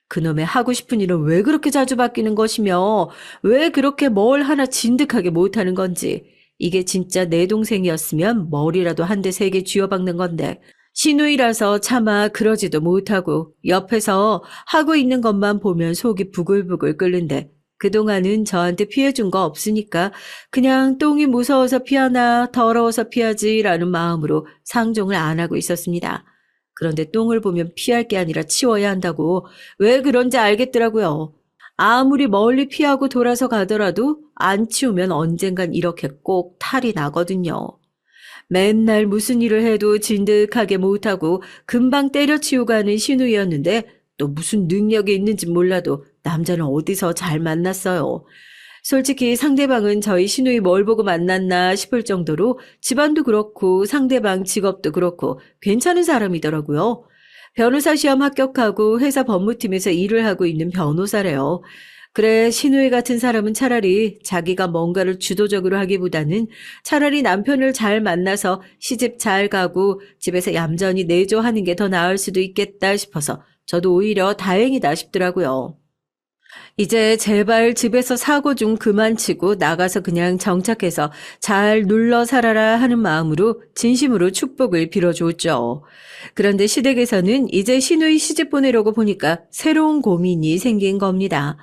그놈의 하고 싶은 일은 왜 그렇게 자주 바뀌는 것이며 왜 그렇게 뭘 하나 진득하게 못하는 건지 이게 진짜 내 동생이었으면 머리라도 한 대 세 개 쥐어박는 건데 시누이라서 차마 그러지도 못하고 옆에서 하고 있는 것만 보면 속이 부글부글 끓는데 그동안은 저한테 피해준 거 없으니까 그냥 똥이 무서워서 피하나 더러워서 피하지라는 마음으로 상종을 안 하고 있었습니다. 그런데 똥을 보면 피할 게 아니라 치워야 한다고. 왜 그런지 알겠더라고요. 아무리 멀리 피하고 돌아서 가더라도 안 치우면 언젠간 이렇게 꼭 탈이 나거든요. 맨날 무슨 일을 해도 진득하게 못하고 금방 때려치우고 하는 신우이였는데 또 무슨 능력이 있는지 몰라도 남자는 어디서 잘 만났어요. 솔직히 상대방은 저희 신우이 뭘 보고 만났나 싶을 정도로 집안도 그렇고 상대방 직업도 그렇고 괜찮은 사람이더라고요. 변호사 시험 합격하고 회사 법무팀에서 일을 하고 있는 변호사래요. 그래, 신우이 같은 사람은 차라리 자기가 뭔가를 주도적으로 하기보다는 차라리 남편을 잘 만나서 시집 잘 가고 집에서 얌전히 내조하는 게 더 나을 수도 있겠다 싶어서 저도 오히려 다행이다 싶더라고요. 이제 제발 집에서 사고 좀 그만 치고 나가서 그냥 정착해서 잘 눌러 살아라 하는 마음으로 진심으로 축복을 빌어줬죠. 그런데 시댁에서는 이제 시누이 시집 보내려고 보니까 새로운 고민이 생긴 겁니다.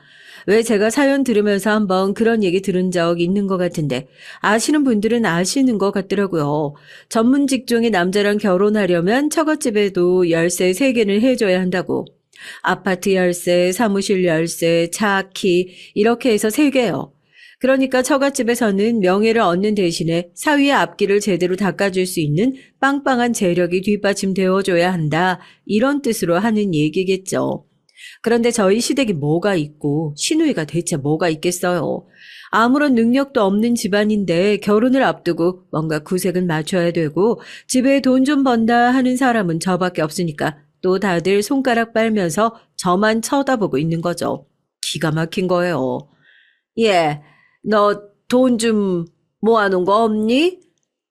왜 제가 사연 들으면서 한번 그런 얘기 들은 적 있는 것 같은데 아시는 분들은 아시는 것 같더라고요. 전문 직종의 남자랑 결혼하려면 처갓집에도 열쇠 3개는 해줘야 한다고. 아파트 열쇠, 사무실 열쇠, 차 키 이렇게 해서 3개요. 그러니까 처갓집에서는 명예를 얻는 대신에 사위의 앞길을 제대로 닦아줄 수 있는 빵빵한 재력이 뒷받침되어줘야 한다. 이런 뜻으로 하는 얘기겠죠. 그런데 저희 시댁이 뭐가 있고 시누이가 대체 뭐가 있겠어요. 아무런 능력도 없는 집안인데 결혼을 앞두고 뭔가 구색은 맞춰야 되고 집에 돈 좀 번다 하는 사람은 저밖에 없으니까 또 다들 손가락 빨면서 저만 쳐다보고 있는 거죠. 기가 막힌 거예요. 예, 너 돈 좀 모아놓은 거 없니?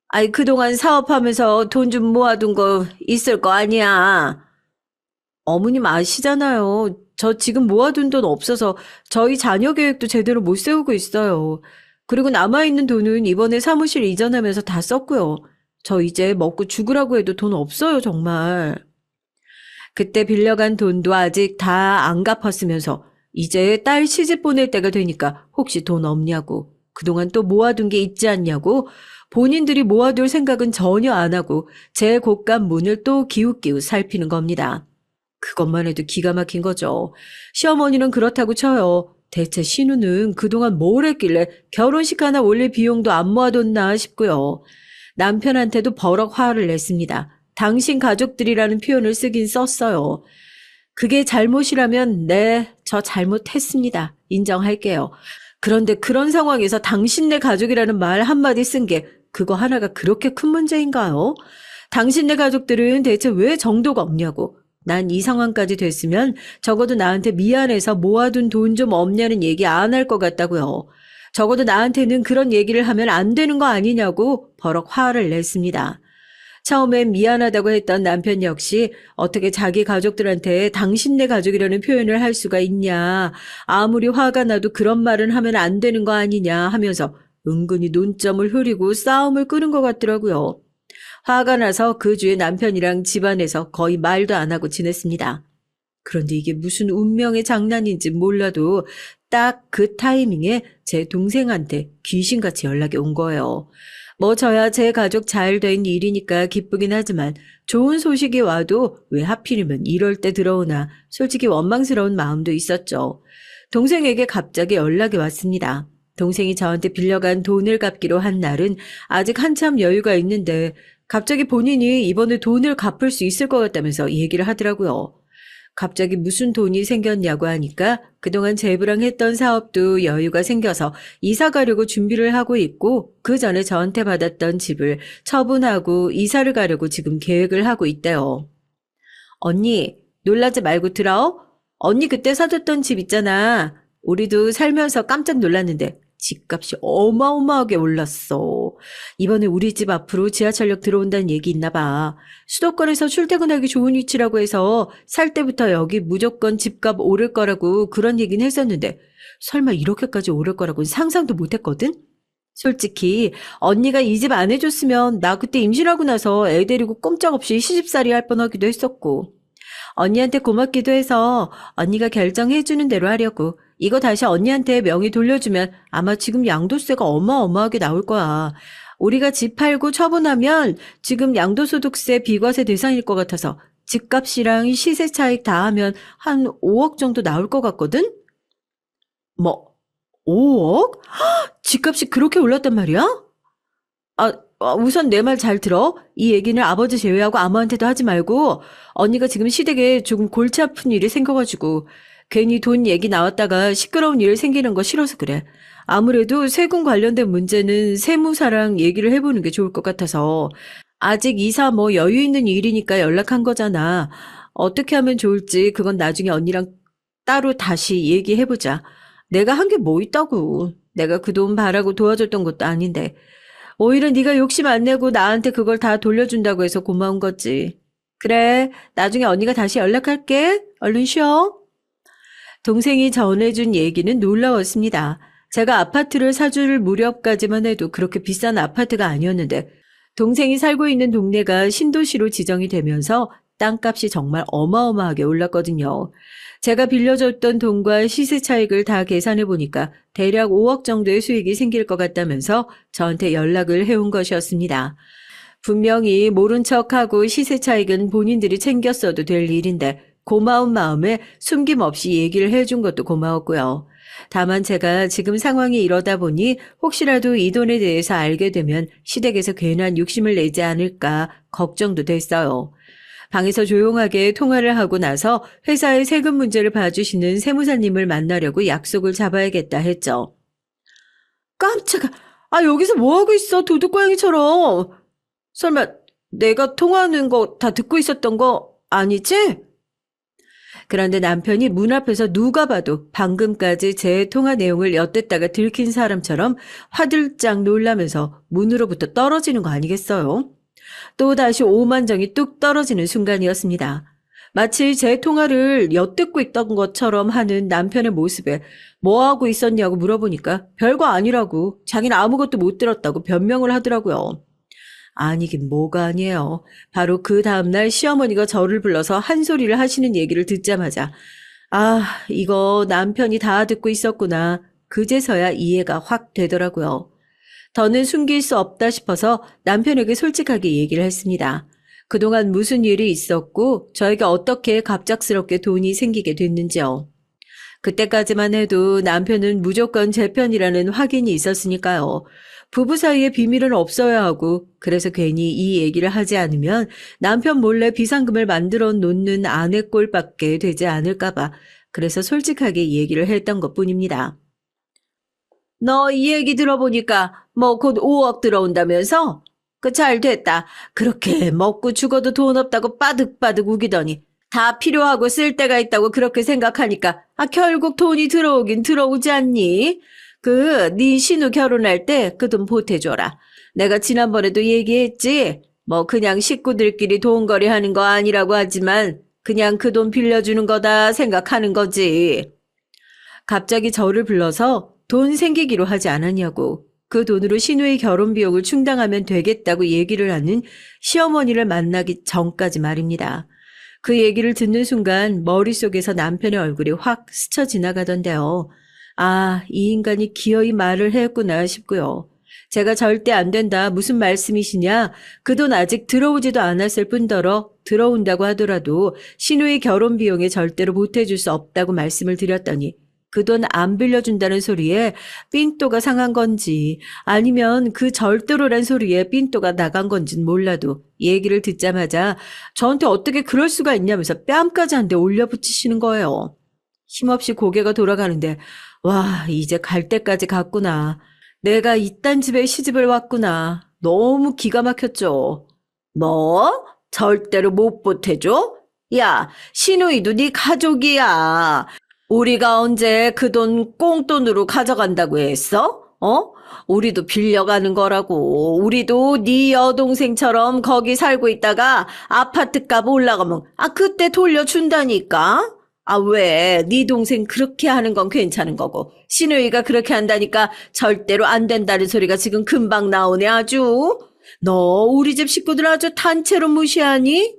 아이, 그동안 사업하면서 돈 좀 모아둔 거 있을 거 아니야. 어머님 아시잖아요. 저 지금 모아둔 돈 없어서 저희 자녀 계획도 제대로 못 세우고 있어요. 그리고 남아있는 돈은 이번에 사무실 이전하면서 다 썼고요. 저 이제 먹고 죽으라고 해도 돈 없어요, 정말. 그때 빌려간 돈도 아직 다 안 갚았으면서 이제 딸 시집 보낼 때가 되니까 혹시 돈 없냐고, 그동안 또 모아둔 게 있지 않냐고, 본인들이 모아둘 생각은 전혀 안 하고 제 곳간 문을 또 기웃기웃 살피는 겁니다. 그것만 해도 기가 막힌 거죠. 시어머니는 그렇다고 쳐요. 대체 신우는 그동안 뭘 했길래 결혼식 하나 올릴 비용도 안 모아뒀나 싶고요. 남편한테도 버럭 화를 냈습니다. 당신 가족들이라는 표현을 쓰긴 썼어요. 그게 잘못이라면 네, 저 잘못했습니다. 인정할게요. 그런데 그런 상황에서 당신네 가족이라는 말 한마디 쓴 게 그거 하나가 그렇게 큰 문제인가요? 당신네 가족들은 대체 왜 정도가 없냐고. 난 이 상황까지 됐으면 적어도 나한테 미안해서 모아둔 돈 좀 없냐는 얘기 안 할 것 같다고요. 적어도 나한테는 그런 얘기를 하면 안 되는 거 아니냐고 버럭 화를 냈습니다. 처음엔 미안하다고 했던 남편 역시 어떻게 자기 가족들한테 당신네 가족이라는 표현을 할 수가 있냐. 아무리 화가 나도 그런 말은 하면 안 되는 거 아니냐 하면서 은근히 논점을 흐리고 싸움을 끄는 것 같더라고요. 화가 나서 그 주에 남편이랑 집안에서 거의 말도 안 하고 지냈습니다. 그런데 이게 무슨 운명의 장난인지 몰라도 딱 그 타이밍에 제 동생한테 귀신같이 연락이 온 거예요. 뭐 저야 제 가족 잘 된 일이니까 기쁘긴 하지만 좋은 소식이 와도 왜 하필이면 이럴 때 들어오나 솔직히 원망스러운 마음도 있었죠. 동생에게 갑자기 연락이 왔습니다. 동생이 저한테 빌려간 돈을 갚기로 한 날은 아직 한참 여유가 있는데 갑자기 본인이 이번에 돈을 갚을 수 있을 것 같다면서 얘기를 하더라고요. 갑자기 무슨 돈이 생겼냐고 하니까 그동안 제부랑 했던 사업도 여유가 생겨서 이사 가려고 준비를 하고 있고 그 전에 저한테 받았던 집을 처분하고 이사를 가려고 지금 계획을 하고 있대요. 언니, 놀라지 말고 들어? 언니 그때 사줬던 집 있잖아. 우리도 살면서 깜짝 놀랐는데 집값이 어마어마하게 올랐어. 이번에 우리 집 앞으로 지하철역 들어온다는 얘기 있나 봐. 수도권에서 출퇴근하기 좋은 위치라고 해서 살 때부터 여기 무조건 집값 오를 거라고 그런 얘기는 했었는데 설마 이렇게까지 오를 거라고는 상상도 못 했거든? 솔직히 언니가 이 집 안 해줬으면 나 그때 임신하고 나서 애 데리고 꼼짝없이 시집살이 할 뻔하기도 했었고 언니한테 고맙기도 해서 언니가 결정해주는 대로 하려고. 이거 다시 언니한테 명의 돌려주면 아마 지금 양도세가 어마어마하게 나올 거야. 우리가 집 팔고 처분하면 지금 양도소득세 비과세 대상일 것 같아서 집값이랑 시세 차익 다 하면 한 5억 정도 나올 것 같거든? 뭐, 5억? 집값이 그렇게 올랐단 말이야? 우선 내 말 잘 들어. 이 얘기는 아버지 제외하고 아무한테도 하지 말고, 언니가 지금 시댁에 조금 골치 아픈 일이 생겨가지고, 괜히 돈 얘기 나왔다가 시끄러운 일 생기는 거 싫어서 그래. 아무래도 세금 관련된 문제는 세무사랑 얘기를 해보는 게 좋을 것 같아서, 아직 이사 뭐 여유 있는 일이니까 연락한 거잖아. 어떻게 하면 좋을지 그건 나중에 언니랑 따로 다시 얘기해보자. 내가 한 게 뭐 있다고. 내가 그 돈 바라고 도와줬던 것도 아닌데. 오히려 네가 욕심 안 내고 나한테 그걸 다 돌려준다고 해서 고마운 거지. 그래, 나중에 언니가 다시 연락할게. 얼른 쉬어. 동생이 전해준 얘기는 놀라웠습니다. 제가 아파트를 사줄 무렵까지만 해도 그렇게 비싼 아파트가 아니었는데 동생이 살고 있는 동네가 신도시로 지정이 되면서 땅값이 정말 어마어마하게 올랐거든요. 제가 빌려줬던 돈과 시세 차익을 다 계산해 보니까 대략 5억 정도의 수익이 생길 것 같다면서 저한테 연락을 해온 것이었습니다. 분명히 모른 척하고 시세 차익은 본인들이 챙겼어도 될 일인데 고마운 마음에 숨김없이 얘기를 해준 것도 고마웠고요. 다만 제가 지금 상황이 이러다 보니 혹시라도 이 돈에 대해서 알게 되면 시댁에서 괜한 욕심을 내지 않을까 걱정도 됐어요. 방에서 조용하게 통화를 하고 나서 회사의 세금 문제를 봐주시는 세무사님을 만나려고 약속을 잡아야겠다 했죠. 깜짝아. 여기서 뭐하고 있어? 도둑고양이처럼. 설마 내가 통화하는 거 다 듣고 있었던 거 아니지? 그런데 남편이 문 앞에서 누가 봐도 방금까지 제 통화 내용을 엿듣다가 들킨 사람처럼 화들짝 놀라면서 문으로부터 떨어지는 거 아니겠어요? 또다시 오만정이 뚝 떨어지는 순간이었습니다. 마치 제 통화를 엿듣고 있던 것처럼 하는 남편의 모습에 뭐하고 있었냐고 물어보니까 별거 아니라고 자기는 아무것도 못 들었다고 변명을 하더라고요. 아니긴 뭐가 아니에요. 바로 그 다음날 시어머니가 저를 불러서 한 소리를 하시는 얘기를 듣자마자 이거 남편이 다 듣고 있었구나. 그제서야 이해가 확 되더라고요. 더는 숨길 수 없다 싶어서 남편에게 솔직하게 얘기를 했습니다. 그동안 무슨 일이 있었고 저에게 어떻게 갑작스럽게 돈이 생기게 됐는지요. 그때까지만 해도 남편은 무조건 제 편이라는 확인이 있었으니까요. 부부 사이에 비밀은 없어야 하고 그래서 괜히 이 얘기를 하지 않으면 남편 몰래 비상금을 만들어 놓는 아내 꼴밖에 되지 않을까 봐 그래서 솔직하게 얘기를 했던 것뿐입니다. 너 이 얘기 들어보니까 뭐 곧 5억 들어온다면서? 그 잘 됐다. 그렇게 먹고 죽어도 돈 없다고 빠득빠득 우기더니 다 필요하고 쓸 데가 있다고 그렇게 생각하니까 결국 돈이 들어오긴 들어오지 않니? 네 신우 결혼할 때 그 돈 보태줘라. 내가 지난번에도 얘기했지. 뭐 그냥 식구들끼리 돈거리 하는 거 아니라고 하지만 그냥 그 돈 빌려주는 거다 생각하는 거지. 갑자기 저를 불러서 돈 생기기로 하지 않았냐고 그 돈으로 신우의 결혼 비용을 충당하면 되겠다고 얘기를 하는 시어머니를 만나기 전까지 말입니다. 그 얘기를 듣는 순간 머릿속에서 남편의 얼굴이 확 스쳐 지나가던데요. 이 인간이 기어이 말을 했구나 싶고요. 제가 절대 안 된다. 무슨 말씀이시냐? 그 돈 아직 들어오지도 않았을 뿐더러 들어온다고 하더라도 신우의 결혼 비용에 절대로 보태줄 수 없다고 말씀을 드렸더니 그 돈 안 빌려준다는 소리에 삔또가 상한 건지 아니면 그 절대로란 소리에 삔또가 나간 건지는 몰라도 얘기를 듣자마자 저한테 어떻게 그럴 수가 있냐면서 뺨까지 한 대 올려붙이시는 거예요. 힘없이 고개가 돌아가는데 와, 이제 갈 때까지 갔구나. 내가 이딴 집에 시집을 왔구나. 너무 기가 막혔죠. 뭐? 절대로 못 보태줘? 야, 신우이도 네 가족이야. 우리가 언제 그 돈 꽁돈으로 가져간다고 했어? 우리도 빌려가는 거라고. 우리도 네 여동생처럼 거기 살고 있다가 아파트값 올라가면 그때 돌려준다니까. 왜? 네 동생 그렇게 하는 건 괜찮은 거고 신우이가 그렇게 한다니까 절대로 안 된다는 소리가 지금 금방 나오네 아주. 너 우리 집 식구들 아주 단체로 무시하니?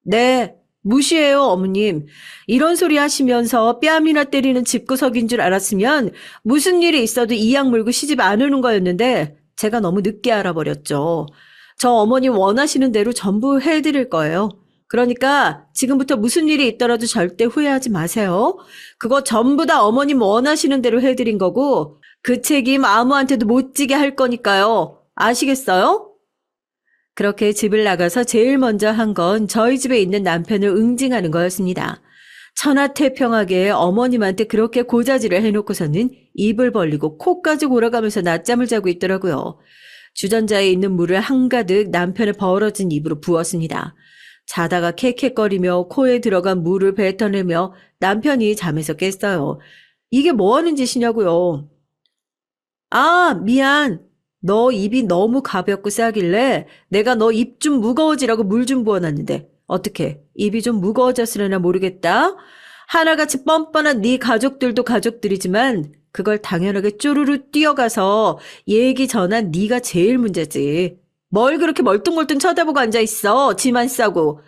네, 무시해요 어머님. 이런 소리 하시면서 뺨이나 때리는 집구석인 줄 알았으면 무슨 일이 있어도 이악 물고 시집 안 오는 거였는데 제가 너무 늦게 알아버렸죠. 저 어머니 원하시는 대로 전부 해드릴 거예요. 그러니까 지금부터 무슨 일이 있더라도 절대 후회하지 마세요. 그거 전부 다 어머님 원하시는 대로 해드린 거고 그 책임 아무한테도 못 지게 할 거니까요. 아시겠어요? 그렇게 집을 나가서 제일 먼저 한 건 저희 집에 있는 남편을 응징하는 거였습니다. 천하태평하게 어머님한테 그렇게 고자질을 해놓고서는 입을 벌리고 코까지 골아가면서 낮잠을 자고 있더라고요. 주전자에 있는 물을 한가득 남편의 벌어진 입으로 부었습니다. 자다가 캑캑거리며 코에 들어간 물을 뱉어내며 남편이 잠에서 깼어요. 이게 뭐 하는 짓이냐고요. 아, 미안. 너 입이 너무 가볍고 싸길래 내가 너 입 좀 무거워지라고 물 좀 부어놨는데 어떻게 입이 좀 무거워졌으려나 모르겠다. 하나같이 뻔뻔한 네 가족들도 가족들이지만 그걸 당연하게 쪼르르 뛰어가서 얘기 전한 네가 제일 문제지. 뭘 그렇게 멀뚱멀뚱 쳐다보고 앉아있어. 지만 싸고.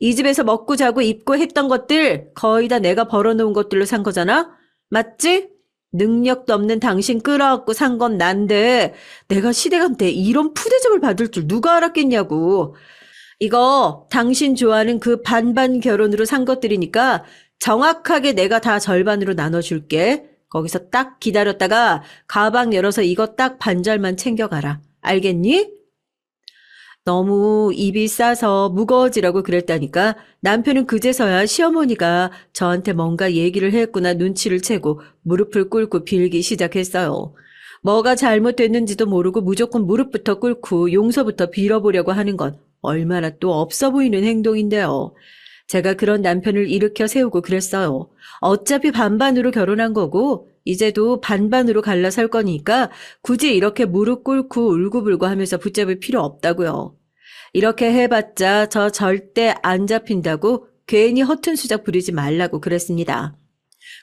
이 집에서 먹고 자고 입고 했던 것들 거의 다 내가 벌어놓은 것들로 산 거잖아? 맞지? 능력도 없는 당신 끌어안고 산 건 난데 내가 시댁한테 이런 푸대접을 받을 줄 누가 알았겠냐고. 이거 당신 좋아하는 그 반반 결혼으로 산 것들이니까 정확하게 내가 다 절반으로 나눠줄게. 거기서 딱 기다렸다가 가방 열어서 이거 딱 반절만 챙겨가라. 알겠니? 너무 입이 싸서 무거워지라고 그랬다니까 남편은 그제서야 시어머니가 저한테 뭔가 얘기를 했구나 눈치를 채고 무릎을 꿇고 빌기 시작했어요. 뭐가 잘못됐는지도 모르고 무조건 무릎부터 꿇고 용서부터 빌어보려고 하는 건 얼마나 또 없어 보이는 행동인데요. 제가 그런 남편을 일으켜 세우고 그랬어요. 어차피 반반으로 결혼한 거고 이제도 반반으로 갈라설 거니까 굳이 이렇게 무릎 꿇고 울고불고 하면서 붙잡을 필요 없다고요. 이렇게 해봤자 저 절대 안 잡힌다고 괜히 허튼 수작 부리지 말라고 그랬습니다.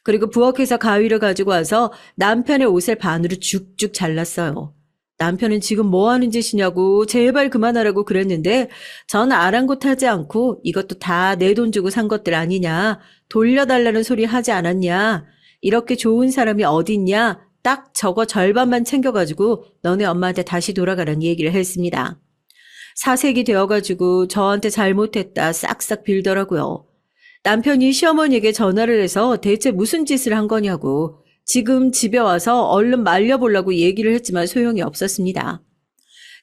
그리고 부엌에서 가위를 가지고 와서 남편의 옷을 반으로 쭉쭉 잘랐어요. 남편은 지금 뭐 하는 짓이냐고 제발 그만하라고 그랬는데 전 아랑곳하지 않고 이것도 다 내 돈 주고 산 것들 아니냐. 돌려달라는 소리 하지 않았냐. 이렇게 좋은 사람이 어딨냐. 딱 저거 절반만 챙겨가지고 너네 엄마한테 다시 돌아가라는 얘기를 했습니다. 사색이 되어가지고 저한테 잘못했다 싹싹 빌더라고요. 남편이 시어머니에게 전화를 해서 대체 무슨 짓을 한 거냐고 지금 집에 와서 얼른 말려보려고 얘기를 했지만 소용이 없었습니다.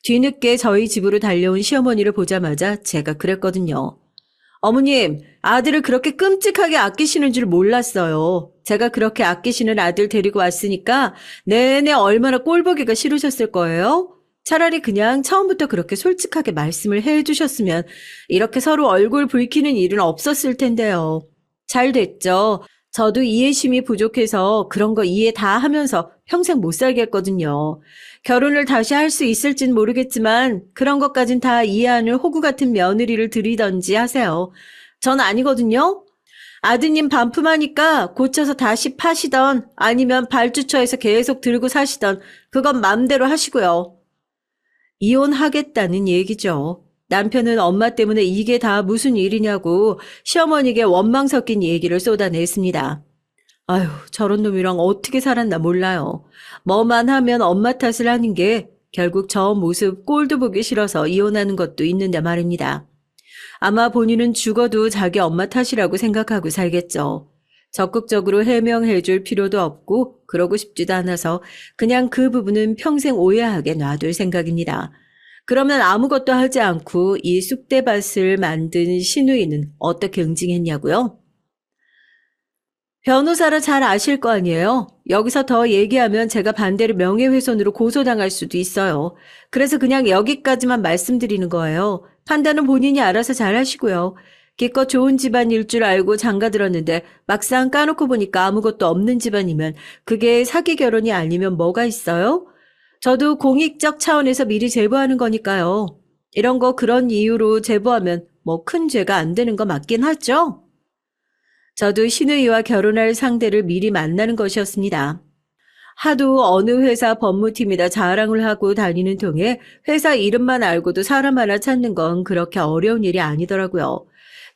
뒤늦게 저희 집으로 달려온 시어머니를 보자마자 제가 그랬거든요. 어머님, 아들을 그렇게 끔찍하게 아끼시는 줄 몰랐어요. 제가 그렇게 아끼시는 아들 데리고 왔으니까 내내 얼마나 꼴보기가 싫으셨을 거예요? 차라리 그냥 처음부터 그렇게 솔직하게 말씀을 해주셨으면 이렇게 서로 얼굴 붉히는 일은 없었을 텐데요. 잘 됐죠. 저도 이해심이 부족해서 그런 거 이해 다 하면서 평생 못 살겠거든요. 결혼을 다시 할 수 있을진 모르겠지만 그런 것까진 다 이해하는 호구 같은 며느리를 들이던지 하세요. 전 아니거든요. 아드님 반품하니까 고쳐서 다시 파시던 아니면 발주처에서 계속 들고 사시던 그건 맘대로 하시고요. 이혼하겠다는 얘기죠. 남편은 엄마 때문에 이게 다 무슨 일이냐고 시어머니에게 원망 섞인 얘기를 쏟아냈습니다. 아휴, 저런 놈이랑 어떻게 살았나 몰라요. 뭐만 하면 엄마 탓을 하는 게 결국 저 모습 꼴도 보기 싫어서 이혼하는 것도 있는데 말입니다. 아마 본인은 죽어도 자기 엄마 탓이라고 생각하고 살겠죠. 적극적으로 해명해 줄 필요도 없고 그러고 싶지도 않아서 그냥 그 부분은 평생 오해하게 놔둘 생각입니다. 그러면 아무것도 하지 않고 이 쑥대밭을 만든 시누이는 어떻게 응징했냐고요? 변호사라 잘 아실 거 아니에요? 여기서 더 얘기하면 제가 반대로 명예훼손으로 고소당할 수도 있어요. 그래서 그냥 여기까지만 말씀드리는 거예요. 판단은 본인이 알아서 잘 하시고요. 기껏 좋은 집안일 줄 알고 장가들었는데 막상 까놓고 보니까 아무것도 없는 집안이면 그게 사기 결혼이 아니면 뭐가 있어요? 저도 공익적 차원에서 미리 제보하는 거니까요. 이런 거 그런 이유로 제보하면 뭐 큰 죄가 안 되는 거 맞긴 하죠? 저도 신우이와 결혼할 상대를 미리 만나는 것이었습니다. 하도 어느 회사 법무팀이다 자랑을 하고 다니는 통에 회사 이름만 알고도 사람 하나 찾는 건 그렇게 어려운 일이 아니더라고요.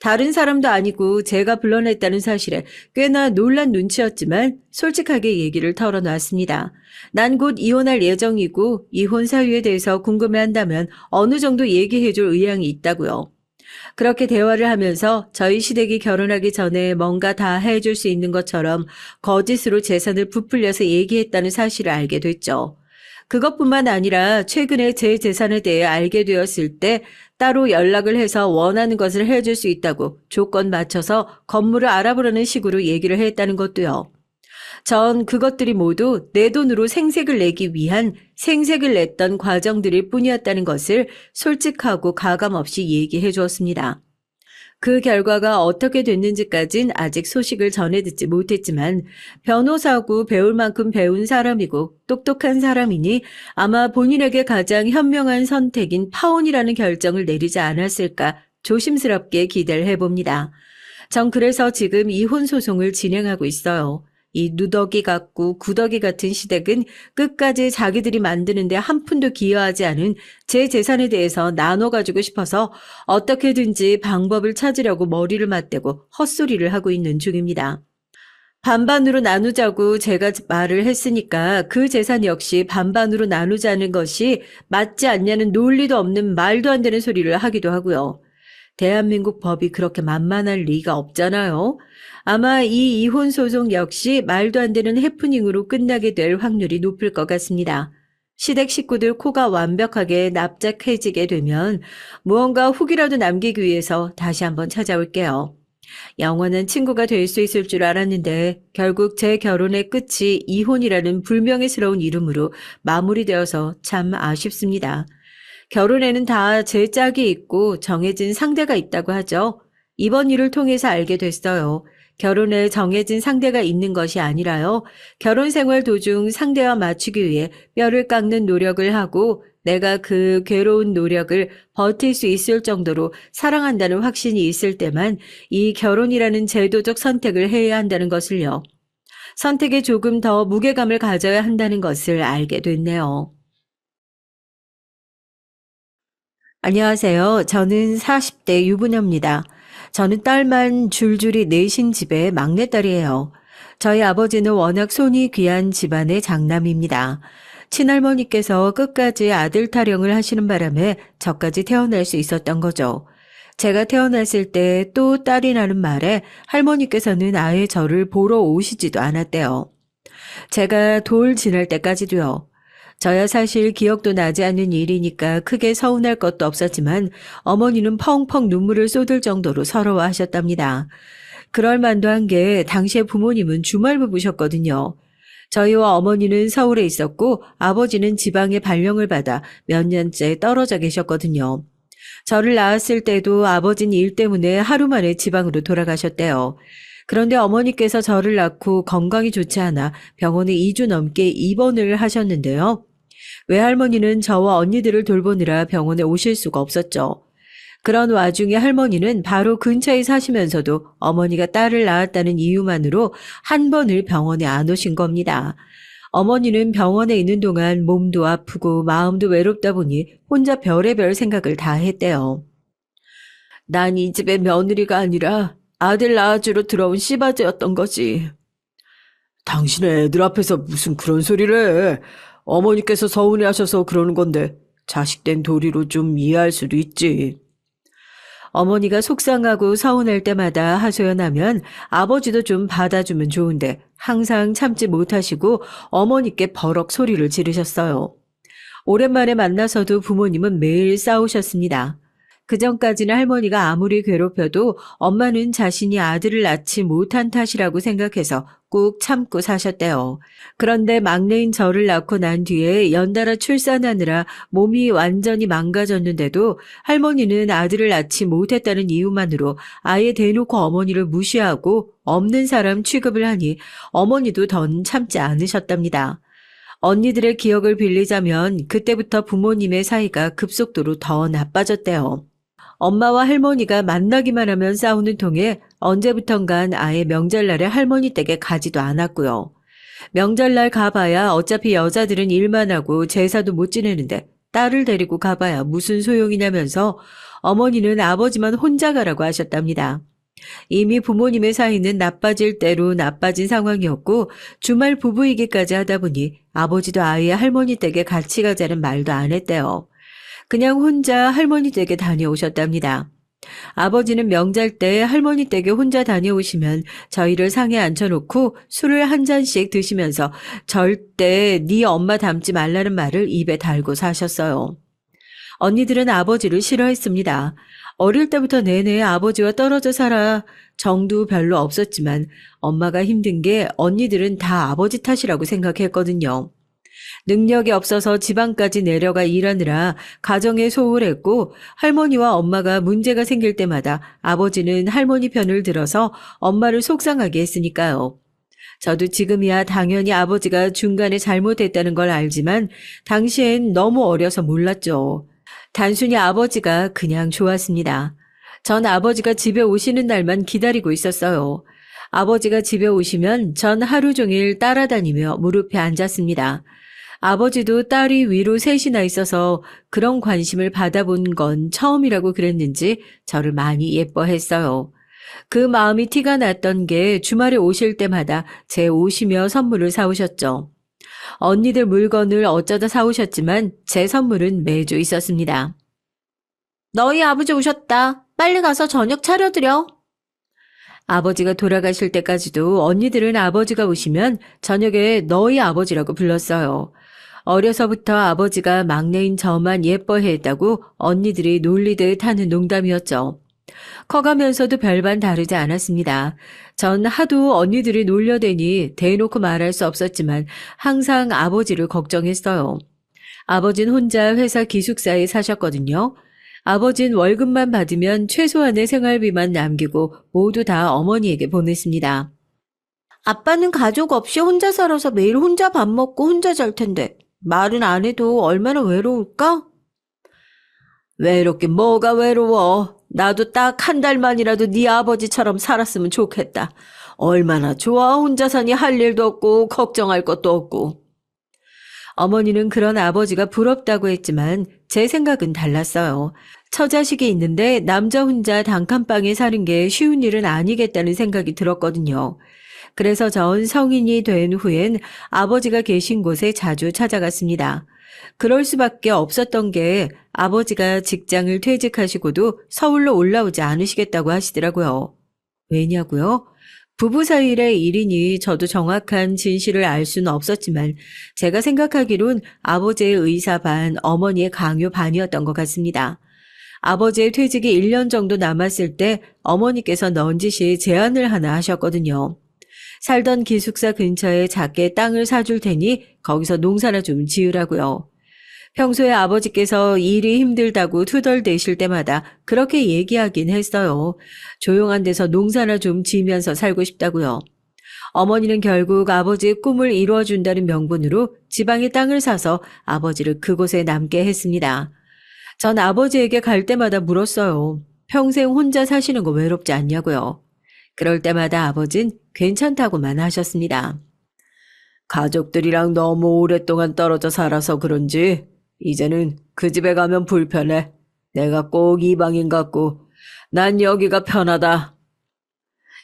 다른 사람도 아니고 제가 불러냈다는 사실에 꽤나 놀란 눈치였지만 솔직하게 얘기를 털어놨습니다. 난 곧 이혼할 예정이고 이혼 사유에 대해서 궁금해한다면 어느 정도 얘기해줄 의향이 있다고요. 그렇게 대화를 하면서 저희 시댁이 결혼하기 전에 뭔가 다 해줄 수 있는 것처럼 거짓으로 재산을 부풀려서 얘기했다는 사실을 알게 됐죠. 그것뿐만 아니라 최근에 제 재산에 대해 알게 되었을 때 따로 연락을 해서 원하는 것을 해줄 수 있다고 조건 맞춰서 건물을 알아보려는 식으로 얘기를 했다는 것도요. 전 그것들이 모두 내 돈으로 생색을 내기 위한 생색을 냈던 과정들일 뿐이었다는 것을 솔직하고 가감없이 얘기해 주었습니다. 그 결과가 어떻게 됐는지까진 아직 소식을 전해 듣지 못했지만 변호사고 배울 만큼 배운 사람이고 똑똑한 사람이니 아마 본인에게 가장 현명한 선택인 파혼이라는 결정을 내리지 않았을까 조심스럽게 기대를 해봅니다. 전 그래서 지금 이혼 소송을 진행하고 있어요. 이 누더기 같고 구더기 같은 시댁은 끝까지 자기들이 만드는데 한 푼도 기여하지 않은 제 재산에 대해서 나눠가지고 싶어서 어떻게든지 방법을 찾으려고 머리를 맞대고 헛소리를 하고 있는 중입니다. 반반으로 나누자고 제가 말을 했으니까 그 재산 역시 반반으로 나누자는 것이 맞지 않냐는 논리도 없는 말도 안 되는 소리를 하기도 하고요. 대한민국 법이 그렇게 만만할 리가 없잖아요. 아마 이 이혼 소송 역시 말도 안 되는 해프닝으로 끝나게 될 확률이 높을 것 같습니다. 시댁 식구들 코가 완벽하게 납작해지게 되면 무언가 후기라도 남기기 위해서 다시 한번 찾아올게요. 영원한 친구가 될 수 있을 줄 알았는데 결국 제 결혼의 끝이 이혼이라는 불명예스러운 이름으로 마무리되어서 참 아쉽습니다. 결혼에는 다 제 짝이 있고 정해진 상대가 있다고 하죠. 이번 일을 통해서 알게 됐어요. 결혼에 정해진 상대가 있는 것이 아니라요. 결혼 생활 도중 상대와 맞추기 위해 뼈를 깎는 노력을 하고 내가 그 괴로운 노력을 버틸 수 있을 정도로 사랑한다는 확신이 있을 때만 이 결혼이라는 제도적 선택을 해야 한다는 것을요. 선택에 조금 더 무게감을 가져야 한다는 것을 알게 됐네요. 안녕하세요. 저는 40대 유부녀입니다. 저는 딸만 줄줄이 넷인 집의 막내딸이에요. 저희 아버지는 워낙 손이 귀한 집안의 장남입니다. 친할머니께서 끝까지 아들 타령을 하시는 바람에 저까지 태어날 수 있었던 거죠. 제가 태어났을 때 또 딸이 나는 말에 할머니께서는 아예 저를 보러 오시지도 않았대요. 제가 돌 지날 때까지도요. 저야 사실 기억도 나지 않는 일이니까 크게 서운할 것도 없었지만 어머니는 펑펑 눈물을 쏟을 정도로 서러워하셨답니다. 그럴 만도 한 게 당시에 부모님은 주말부부셨거든요. 저희와 어머니는 서울에 있었고 아버지는 지방에 발령을 받아 몇 년째 떨어져 계셨거든요. 저를 낳았을 때도 아버지는 일 때문에 하루 만에 지방으로 돌아가셨대요. 그런데 어머니께서 저를 낳고 건강이 좋지 않아 병원에 2주 넘게 입원을 하셨는데요. 외할머니는 저와 언니들을 돌보느라 병원에 오실 수가 없었죠. 그런 와중에 할머니는 바로 근처에 사시면서도 어머니가 딸을 낳았다는 이유만으로 한 번을 병원에 안 오신 겁니다. 어머니는 병원에 있는 동안 몸도 아프고 마음도 외롭다 보니 혼자 별의별 생각을 다 했대요. 난 이 집의 며느리가 아니라 아들 낳아주러 들어온 씨바지였던 거지. 당신의 애들 앞에서 무슨 그런 소리를 해. 어머니께서 서운해하셔서 그러는 건데 자식된 도리로 좀 이해할 수도 있지. 어머니가 속상하고 서운할 때마다 하소연하면 아버지도 좀 받아주면 좋은데 항상 참지 못하시고 어머니께 버럭 소리를 지르셨어요. 오랜만에 만나서도 부모님은 매일 싸우셨습니다. 그전까지는 할머니가 아무리 괴롭혀도 엄마는 자신이 아들을 낳지 못한 탓이라고 생각해서 꾹 참고 사셨대요. 그런데 막내인 저를 낳고 난 뒤에 연달아 출산하느라 몸이 완전히 망가졌는데도 할머니는 아들을 낳지 못했다는 이유만으로 아예 대놓고 어머니를 무시하고 없는 사람 취급을 하니 어머니도 더 참지 않으셨답니다. 언니들의 기억을 빌리자면 그때부터 부모님의 사이가 급속도로 더 나빠졌대요. 엄마와 할머니가 만나기만 하면 싸우는 통에 언제부턴간 아예 명절날에 할머니 댁에 가지도 않았고요. 명절날 가봐야 어차피 여자들은 일만 하고 제사도 못 지내는데 딸을 데리고 가봐야 무슨 소용이냐면서 어머니는 아버지만 혼자 가라고 하셨답니다. 이미 부모님의 사이는 나빠질 대로 나빠진 상황이었고 주말 부부이기까지 하다 보니 아버지도 아예 할머니 댁에 같이 가자는 말도 안 했대요. 그냥 혼자 할머니 댁에 다녀오셨답니다. 아버지는 명절 때 할머니 댁에 혼자 다녀오시면 저희를 상에 앉혀놓고 술을 한 잔씩 드시면서 절대 네 엄마 닮지 말라는 말을 입에 달고 사셨어요. 언니들은 아버지를 싫어했습니다. 어릴 때부터 내내 아버지와 떨어져 살아 정도 별로 없었지만 엄마가 힘든 게 언니들은 다 아버지 탓이라고 생각했거든요. 능력이 없어서 지방까지 내려가 일하느라 가정에 소홀했고 할머니와 엄마가 문제가 생길 때마다 아버지는 할머니 편을 들어서 엄마를 속상하게 했으니까요. 저도 지금이야 당연히 아버지가 중간에 잘못했다는 걸 알지만 당시엔 너무 어려서 몰랐죠. 단순히 아버지가 그냥 좋았습니다. 전 아버지가 집에 오시는 날만 기다리고 있었어요. 아버지가 집에 오시면 전 하루 종일 따라다니며 무릎에 앉았습니다. 아버지도 딸이 위로 셋이나 있어서 그런 관심을 받아본 건 처음이라고 그랬는지 저를 많이 예뻐했어요. 그 마음이 티가 났던 게 주말에 오실 때마다 제 옷이며 선물을 사오셨죠. 언니들 물건을 어쩌다 사오셨지만 제 선물은 매주 있었습니다. 너희 아버지 오셨다. 빨리 가서 저녁 차려드려. 아버지가 돌아가실 때까지도 언니들은 아버지가 오시면 저녁에 너희 아버지라고 불렀어요. 어려서부터 아버지가 막내인 저만 예뻐했다고 언니들이 놀리듯 하는 농담이었죠. 커가면서도 별반 다르지 않았습니다. 전 하도 언니들이 놀려대니 대놓고 말할 수 없었지만 항상 아버지를 걱정했어요. 아버진 혼자 회사 기숙사에 사셨거든요. 아버진 월급만 받으면 최소한의 생활비만 남기고 모두 다 어머니에게 보냈습니다. 아빠는 가족 없이 혼자 살아서 매일 혼자 밥 먹고 혼자 잘 텐데 말은 안 해도 얼마나 외로울까? 외롭긴 뭐가 외로워. 나도 딱 한 달만이라도 네 아버지처럼 살았으면 좋겠다. 얼마나 좋아. 혼자 사니 할 일도 없고 걱정할 것도 없고. 어머니는 그런 아버지가 부럽다고 했지만 제 생각은 달랐어요. 처자식이 있는데 남자 혼자 단칸방에 사는 게 쉬운 일은 아니겠다는 생각이 들었거든요. 그래서 전 성인이 된 후엔 아버지가 계신 곳에 자주 찾아갔습니다. 그럴 수밖에 없었던 게 아버지가 직장을 퇴직하시고도 서울로 올라오지 않으시겠다고 하시더라고요. 왜냐고요? 부부 사이의 일이니 저도 정확한 진실을 알 수는 없었지만 제가 생각하기론 아버지의 의사 반, 어머니의 강요 반이었던 것 같습니다. 아버지의 퇴직이 1년 정도 남았을 때 어머니께서 넌지시 제안을 하나 하셨거든요. 살던 기숙사 근처에 작게 땅을 사줄 테니 거기서 농사나 좀 지으라고요. 평소에 아버지께서 일이 힘들다고 투덜대실 때마다 그렇게 얘기하긴 했어요. 조용한 데서 농사나 좀 지으면서 살고 싶다고요. 어머니는 결국 아버지의 꿈을 이루어준다는 명분으로 지방에 땅을 사서 아버지를 그곳에 남게 했습니다. 전 아버지에게 갈 때마다 물었어요. 평생 혼자 사시는 거 외롭지 않냐고요. 그럴 때마다 아버진 괜찮다고만 하셨습니다. 가족들이랑 너무 오랫동안 떨어져 살아서 그런지 이제는 그 집에 가면 불편해. 내가 꼭 이방인 같고 난 여기가 편하다.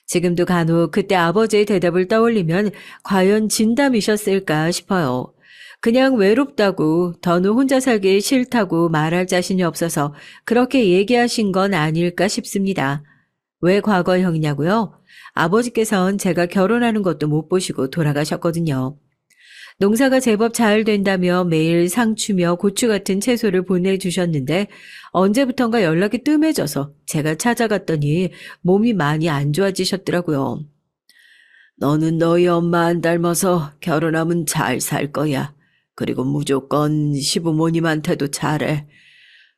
지금도 간혹 그때 아버지의 대답을 떠올리면 과연 진담이셨을까 싶어요. 그냥 외롭다고 더는 혼자 살기 싫다고 말할 자신이 없어서 그렇게 얘기하신 건 아닐까 싶습니다. 왜 과거형이냐고요? 아버지께선 제가 결혼하는 것도 못 보시고 돌아가셨거든요. 농사가 제법 잘 된다며 매일 상추며 고추 같은 채소를 보내주셨는데 언제부턴가 연락이 뜸해져서 제가 찾아갔더니 몸이 많이 안 좋아지셨더라고요. 너는 너희 엄마 안 닮아서 결혼하면 잘 살 거야. 그리고 무조건 시부모님한테도 잘해.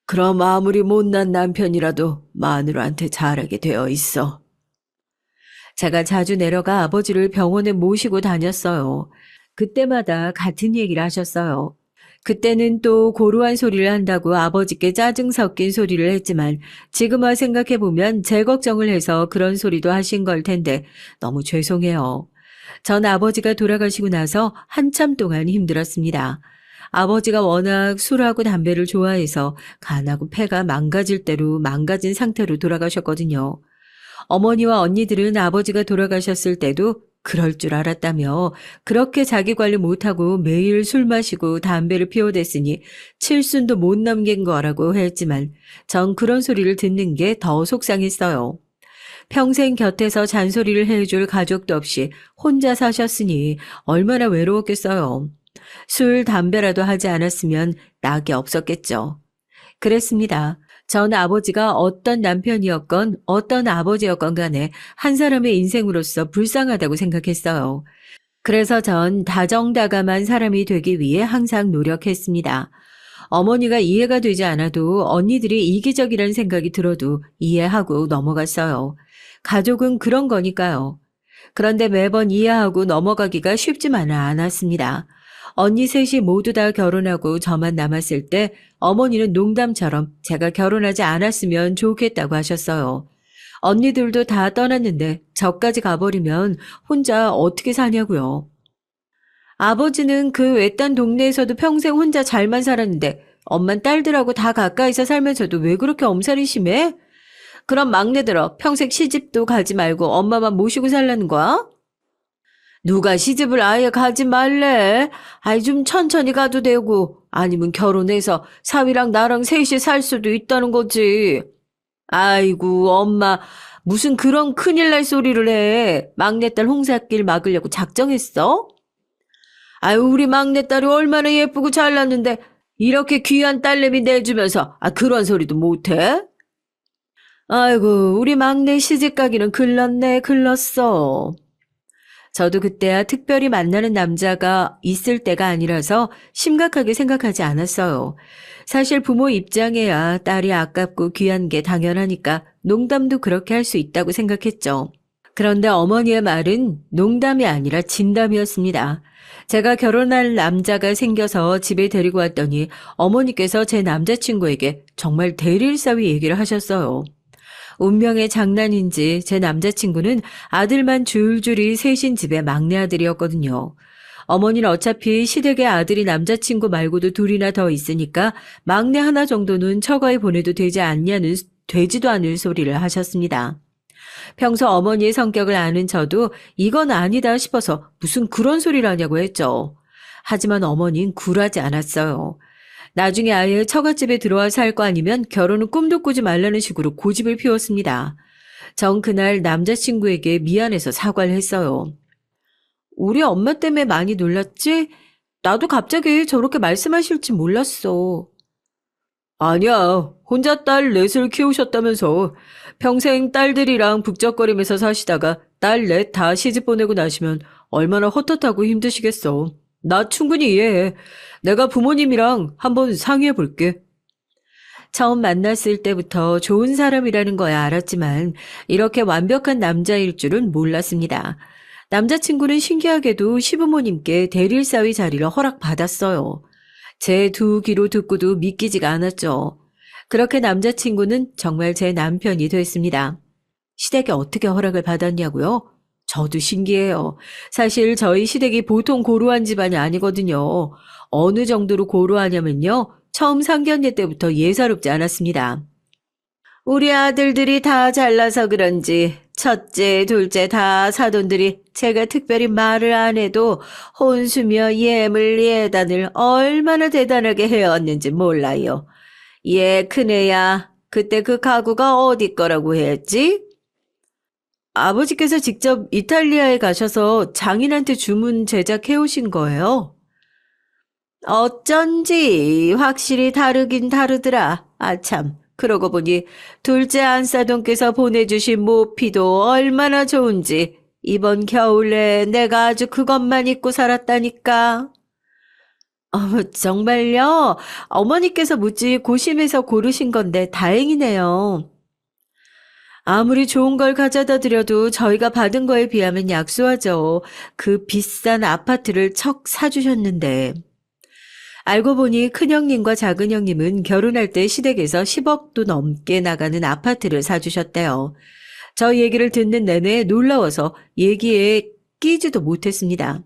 그럼 아무리 못난 남편이라도 마누라한테 잘하게 되어 있어. 제가 자주 내려가 아버지를 병원에 모시고 다녔어요. 그때마다 같은 얘기를 하셨어요. 그때는 또 고루한 소리를 한다고 아버지께 짜증 섞인 소리를 했지만 지금 와 생각해보면 제 걱정을 해서 그런 소리도 하신 걸 텐데 너무 죄송해요. 전 아버지가 돌아가시고 나서 한참 동안 힘들었습니다. 아버지가 워낙 술하고 담배를 좋아해서 간하고 폐가 망가질 대로 망가진 상태로 돌아가셨거든요. 어머니와 언니들은 아버지가 돌아가셨을 때도 그럴 줄 알았다며 그렇게 자기 관리 못하고 매일 술 마시고 담배를 피워댔으니 칠순도 못 넘긴 거라고 했지만 전 그런 소리를 듣는 게 더 속상했어요. 평생 곁에서 잔소리를 해줄 가족도 없이 혼자 사셨으니 얼마나 외로웠겠어요. 술, 담배라도 하지 않았으면 낙이 없었겠죠. 그랬습니다. 전 아버지가 어떤 남편이었건 어떤 아버지였건 간에 한 사람의 인생으로서 불쌍하다고 생각했어요. 그래서 전 다정다감한 사람이 되기 위해 항상 노력했습니다. 어머니가 이해가 되지 않아도 언니들이 이기적이라는 생각이 들어도 이해하고 넘어갔어요. 가족은 그런 거니까요. 그런데 매번 이해하고 넘어가기가 쉽지만은 않았습니다. 언니 셋이 모두 다 결혼하고 저만 남았을 때 어머니는 농담처럼 제가 결혼하지 않았으면 좋겠다고 하셨어요. 언니들도 다 떠났는데 저까지 가버리면 혼자 어떻게 사냐고요. 아버지는 그 외딴 동네에서도 평생 혼자 잘만 살았는데 엄만 딸들하고 다 가까이서 살면서도 왜 그렇게 엄살이 심해? 그럼 막내들아 평생 시집도 가지 말고 엄마만 모시고 살라는 거야? 누가 시집을 아예 가지 말래? 아이 좀 천천히 가도 되고 아니면 결혼해서 사위랑 나랑 셋이 살 수도 있다는 거지. 아이고 엄마 무슨 그런 큰일 날 소리를 해. 막내딸 홍사길 막으려고 작정했어? 아유 우리 막내딸이 얼마나 예쁘고 잘났는데 이렇게 귀한 딸내미 내주면서 그런 소리도 못해? 아이고 우리 막내 시집가기는 글렀네 글렀어. 저도 그때야 특별히 만나는 남자가 있을 때가 아니라서 심각하게 생각하지 않았어요. 사실 부모 입장에야 딸이 아깝고 귀한 게 당연하니까 농담도 그렇게 할 수 있다고 생각했죠. 그런데 어머니의 말은 농담이 아니라 진담이었습니다. 제가 결혼할 남자가 생겨서 집에 데리고 왔더니 어머니께서 제 남자친구에게 정말 대릴사위 얘기를 하셨어요. 운명의 장난인지 제 남자친구는 아들만 줄줄이 셋인 집의 막내 아들이었거든요. 어머니는 어차피 시댁의 아들이 남자친구 말고도 둘이나 더 있으니까 막내 하나 정도는 처가에 보내도 되지도 않을 소리를 하셨습니다. 평소 어머니의 성격을 아는 저도 이건 아니다 싶어서 무슨 그런 소리를 하냐고 했죠. 하지만 어머니는 굴하지 않았어요. 나중에 아예 처갓집에 들어와 살 거 아니면 결혼은 꿈도 꾸지 말라는 식으로 고집을 피웠습니다. 전 그날 남자친구에게 미안해서 사과를 했어요. 우리 엄마 때문에 많이 놀랐지? 나도 갑자기 저렇게 말씀하실지 몰랐어. 아니야. 혼자 딸 넷을 키우셨다면서 평생 딸들이랑 북적거리면서 사시다가 딸 넷 다 시집 보내고 나시면 얼마나 헛헛하고 힘드시겠어. 나 충분히 이해해. 내가 부모님이랑 한번 상의해 볼게. 처음 만났을 때부터 좋은 사람이라는 거야 알았지만 이렇게 완벽한 남자일 줄은 몰랐습니다. 남자친구는 신기하게도 시부모님께 대릴사위 자리를 허락받았어요. 제 두 귀로 듣고도 믿기지가 않았죠. 그렇게 남자친구는 정말 제 남편이 됐습니다. 시댁에 어떻게 허락을 받았냐고요? 저도 신기해요. 사실 저희 시댁이 보통 고루한 집안이 아니거든요. 어느 정도로 고루하냐면요. 처음 상견례 때부터 예사롭지 않았습니다. 우리 아들들이 다 잘나서 그런지 첫째, 둘째 다 사돈들이 제가 특별히 말을 안 해도 혼수며 예물 예단을 얼마나 대단하게 해왔는지 몰라요. 큰애야, 그때 그 가구가 어디 거라고 했지? 아버지께서 직접 이탈리아에 가셔서 장인한테 주문 제작해 오신 거예요. 어쩐지 확실히 다르긴 다르더라. 아참, 그러고 보니 둘째 안사돈께서 보내주신 모피도 얼마나 좋은지 이번 겨울에 내가 아주 그것만 입고 살았다니까. 정말요? 어머니께서 무지 고심해서 고르신 건데 다행이네요. 아무리 좋은 걸 가져다 드려도 저희가 받은 거에 비하면 약소하죠. 그 비싼 아파트를 척 사주셨는데. 알고 보니 큰형님과 작은형님은 결혼할 때 시댁에서 10억도 넘게 나가는 아파트를 사주셨대요. 저 얘기를 듣는 내내 놀라워서 얘기에 끼지도 못했습니다.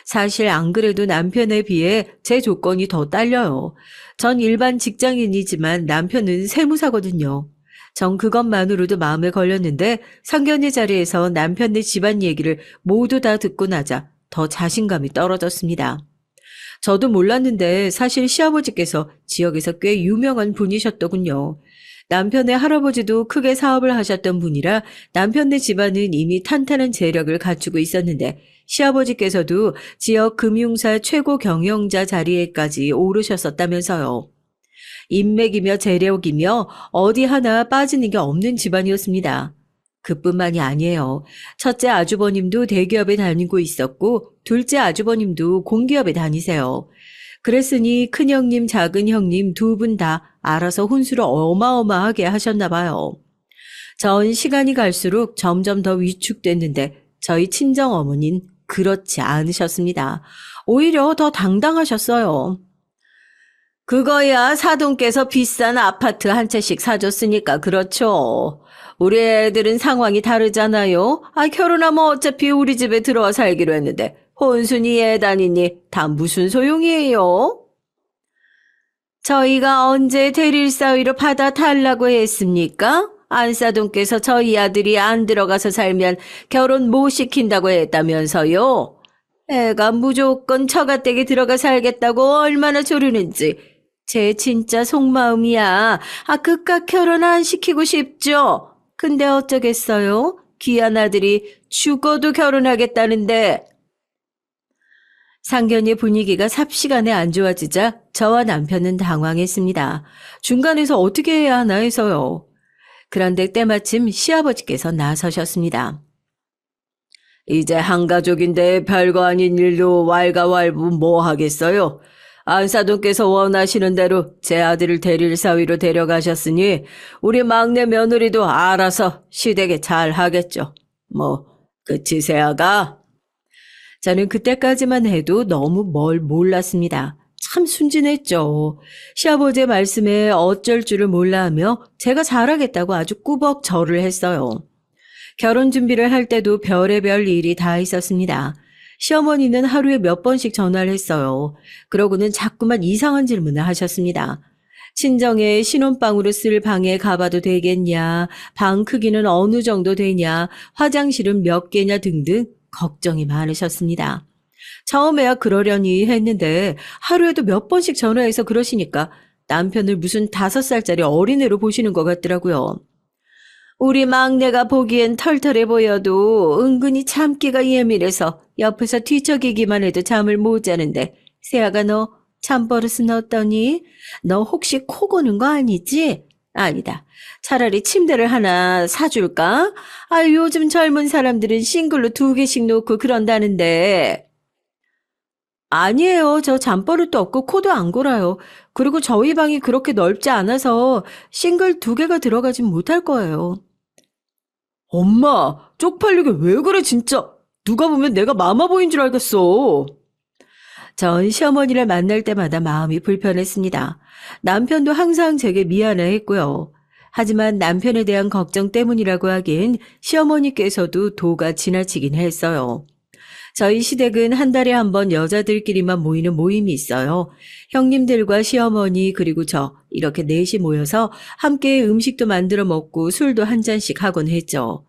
사실 안 그래도 남편에 비해 제 조건이 더 딸려요. 전 일반 직장인이지만 남편은 세무사거든요. 전 그것만으로도 마음에 걸렸는데 상견례 자리에서 남편네 집안 얘기를 모두 다 듣고 나자 더 자신감이 떨어졌습니다. 저도 몰랐는데 사실 시아버지께서 지역에서 꽤 유명한 분이셨더군요. 남편의 할아버지도 크게 사업을 하셨던 분이라 남편네 집안은 이미 탄탄한 재력을 갖추고 있었는데 시아버지께서도 지역 금융사 최고 경영자 자리에까지 오르셨었다면서요. 인맥이며 재력이며 어디 하나 빠지는 게 없는 집안이었습니다. 그뿐만이 아니에요. 첫째 아주버님도 대기업에 다니고 있었고 둘째 아주버님도 공기업에 다니세요. 그랬으니 큰형님, 작은형님 두 분 다 알아서 혼수를 어마어마하게 하셨나 봐요. 전 시간이 갈수록 점점 더 위축됐는데 저희 친정어머니는 그렇지 않으셨습니다. 오히려 더 당당하셨어요. 그거야 사돈께서 비싼 아파트 한 채씩 사줬으니까 그렇죠. 우리 애들은 상황이 다르잖아요. 결혼하면 어차피 우리 집에 들어와 살기로 했는데 혼순이 애 다니니 다 무슨 소용이에요? 저희가 언제 대릴 사위로 받아달라고 했습니까? 안사돈께서 저희 아들이 안 들어가서 살면 결혼 못 시킨다고 했다면서요. 애가 무조건 처가댁에 들어가 살겠다고 얼마나 조르는지 제 진짜 속마음이야. 그깟 결혼 안 시키고 싶죠. 근데 어쩌겠어요? 귀한 아들이 죽어도 결혼하겠다는데. 상견례 분위기가 삽시간에 안 좋아지자 저와 남편은 당황했습니다. 중간에서 어떻게 해야 하나 해서요. 그런데 때마침 시아버지께서 나서셨습니다. 이제 한 가족인데 별거 아닌 일로 왈가왈부 뭐 하겠어요? 안사돈께서 원하시는 대로 제 아들을 대릴 사위로 데려가셨으니 우리 막내 며느리도 알아서 시댁에 잘 하겠죠. 뭐 끝이세야가. 저는 그때까지만 해도 너무 뭘 몰랐습니다. 참 순진했죠. 시아버지의 말씀에 어쩔 줄을 몰라 하며 제가 잘하겠다고 아주 꾸벅 절을 했어요. 결혼 준비를 할 때도 별의별 일이 다 있었습니다. 시어머니는 하루에 몇 번씩 전화를 했어요. 그러고는 자꾸만 이상한 질문을 하셨습니다. 친정에 신혼방으로 쓸 방에 가봐도 되겠냐, 방 크기는 어느 정도 되냐, 화장실은 몇 개냐 등등 걱정이 많으셨습니다. 처음에야 그러려니 했는데 하루에도 몇 번씩 전화해서 그러시니까 남편을 무슨 5살짜리 어린애로 보시는 것 같더라고요. 우리 막내가 보기엔 털털해 보여도 은근히 참기가 예민해서 옆에서 뒤척이기만 해도 잠을 못 자는데 세아가 너 잠버릇은 어떠니? 너 혹시 코 고는 거 아니지? 아니다. 차라리 침대를 하나 사줄까? 요즘 젊은 사람들은 싱글로 2개씩 놓고 그런다는데. 아니에요. 저 잠버릇도 없고 코도 안 골아요. 그리고 저희 방이 그렇게 넓지 않아서 싱글 2개가 들어가진 못할 거예요. 엄마, 쪽팔리게 왜 그래 진짜. 누가 보면 내가 마마보이인 줄 알겠어. 전 시어머니를 만날 때마다 마음이 불편했습니다. 남편도 항상 제게 미안해했고요. 하지만 남편에 대한 걱정 때문이라고 하기엔 시어머니께서도 도가 지나치긴 했어요. 저희 시댁은 한 달에 한 번 여자들끼리만 모이는 모임이 있어요. 형님들과 시어머니 그리고 저 이렇게 넷이 모여서 함께 음식도 만들어 먹고 술도 한 잔씩 하곤 했죠.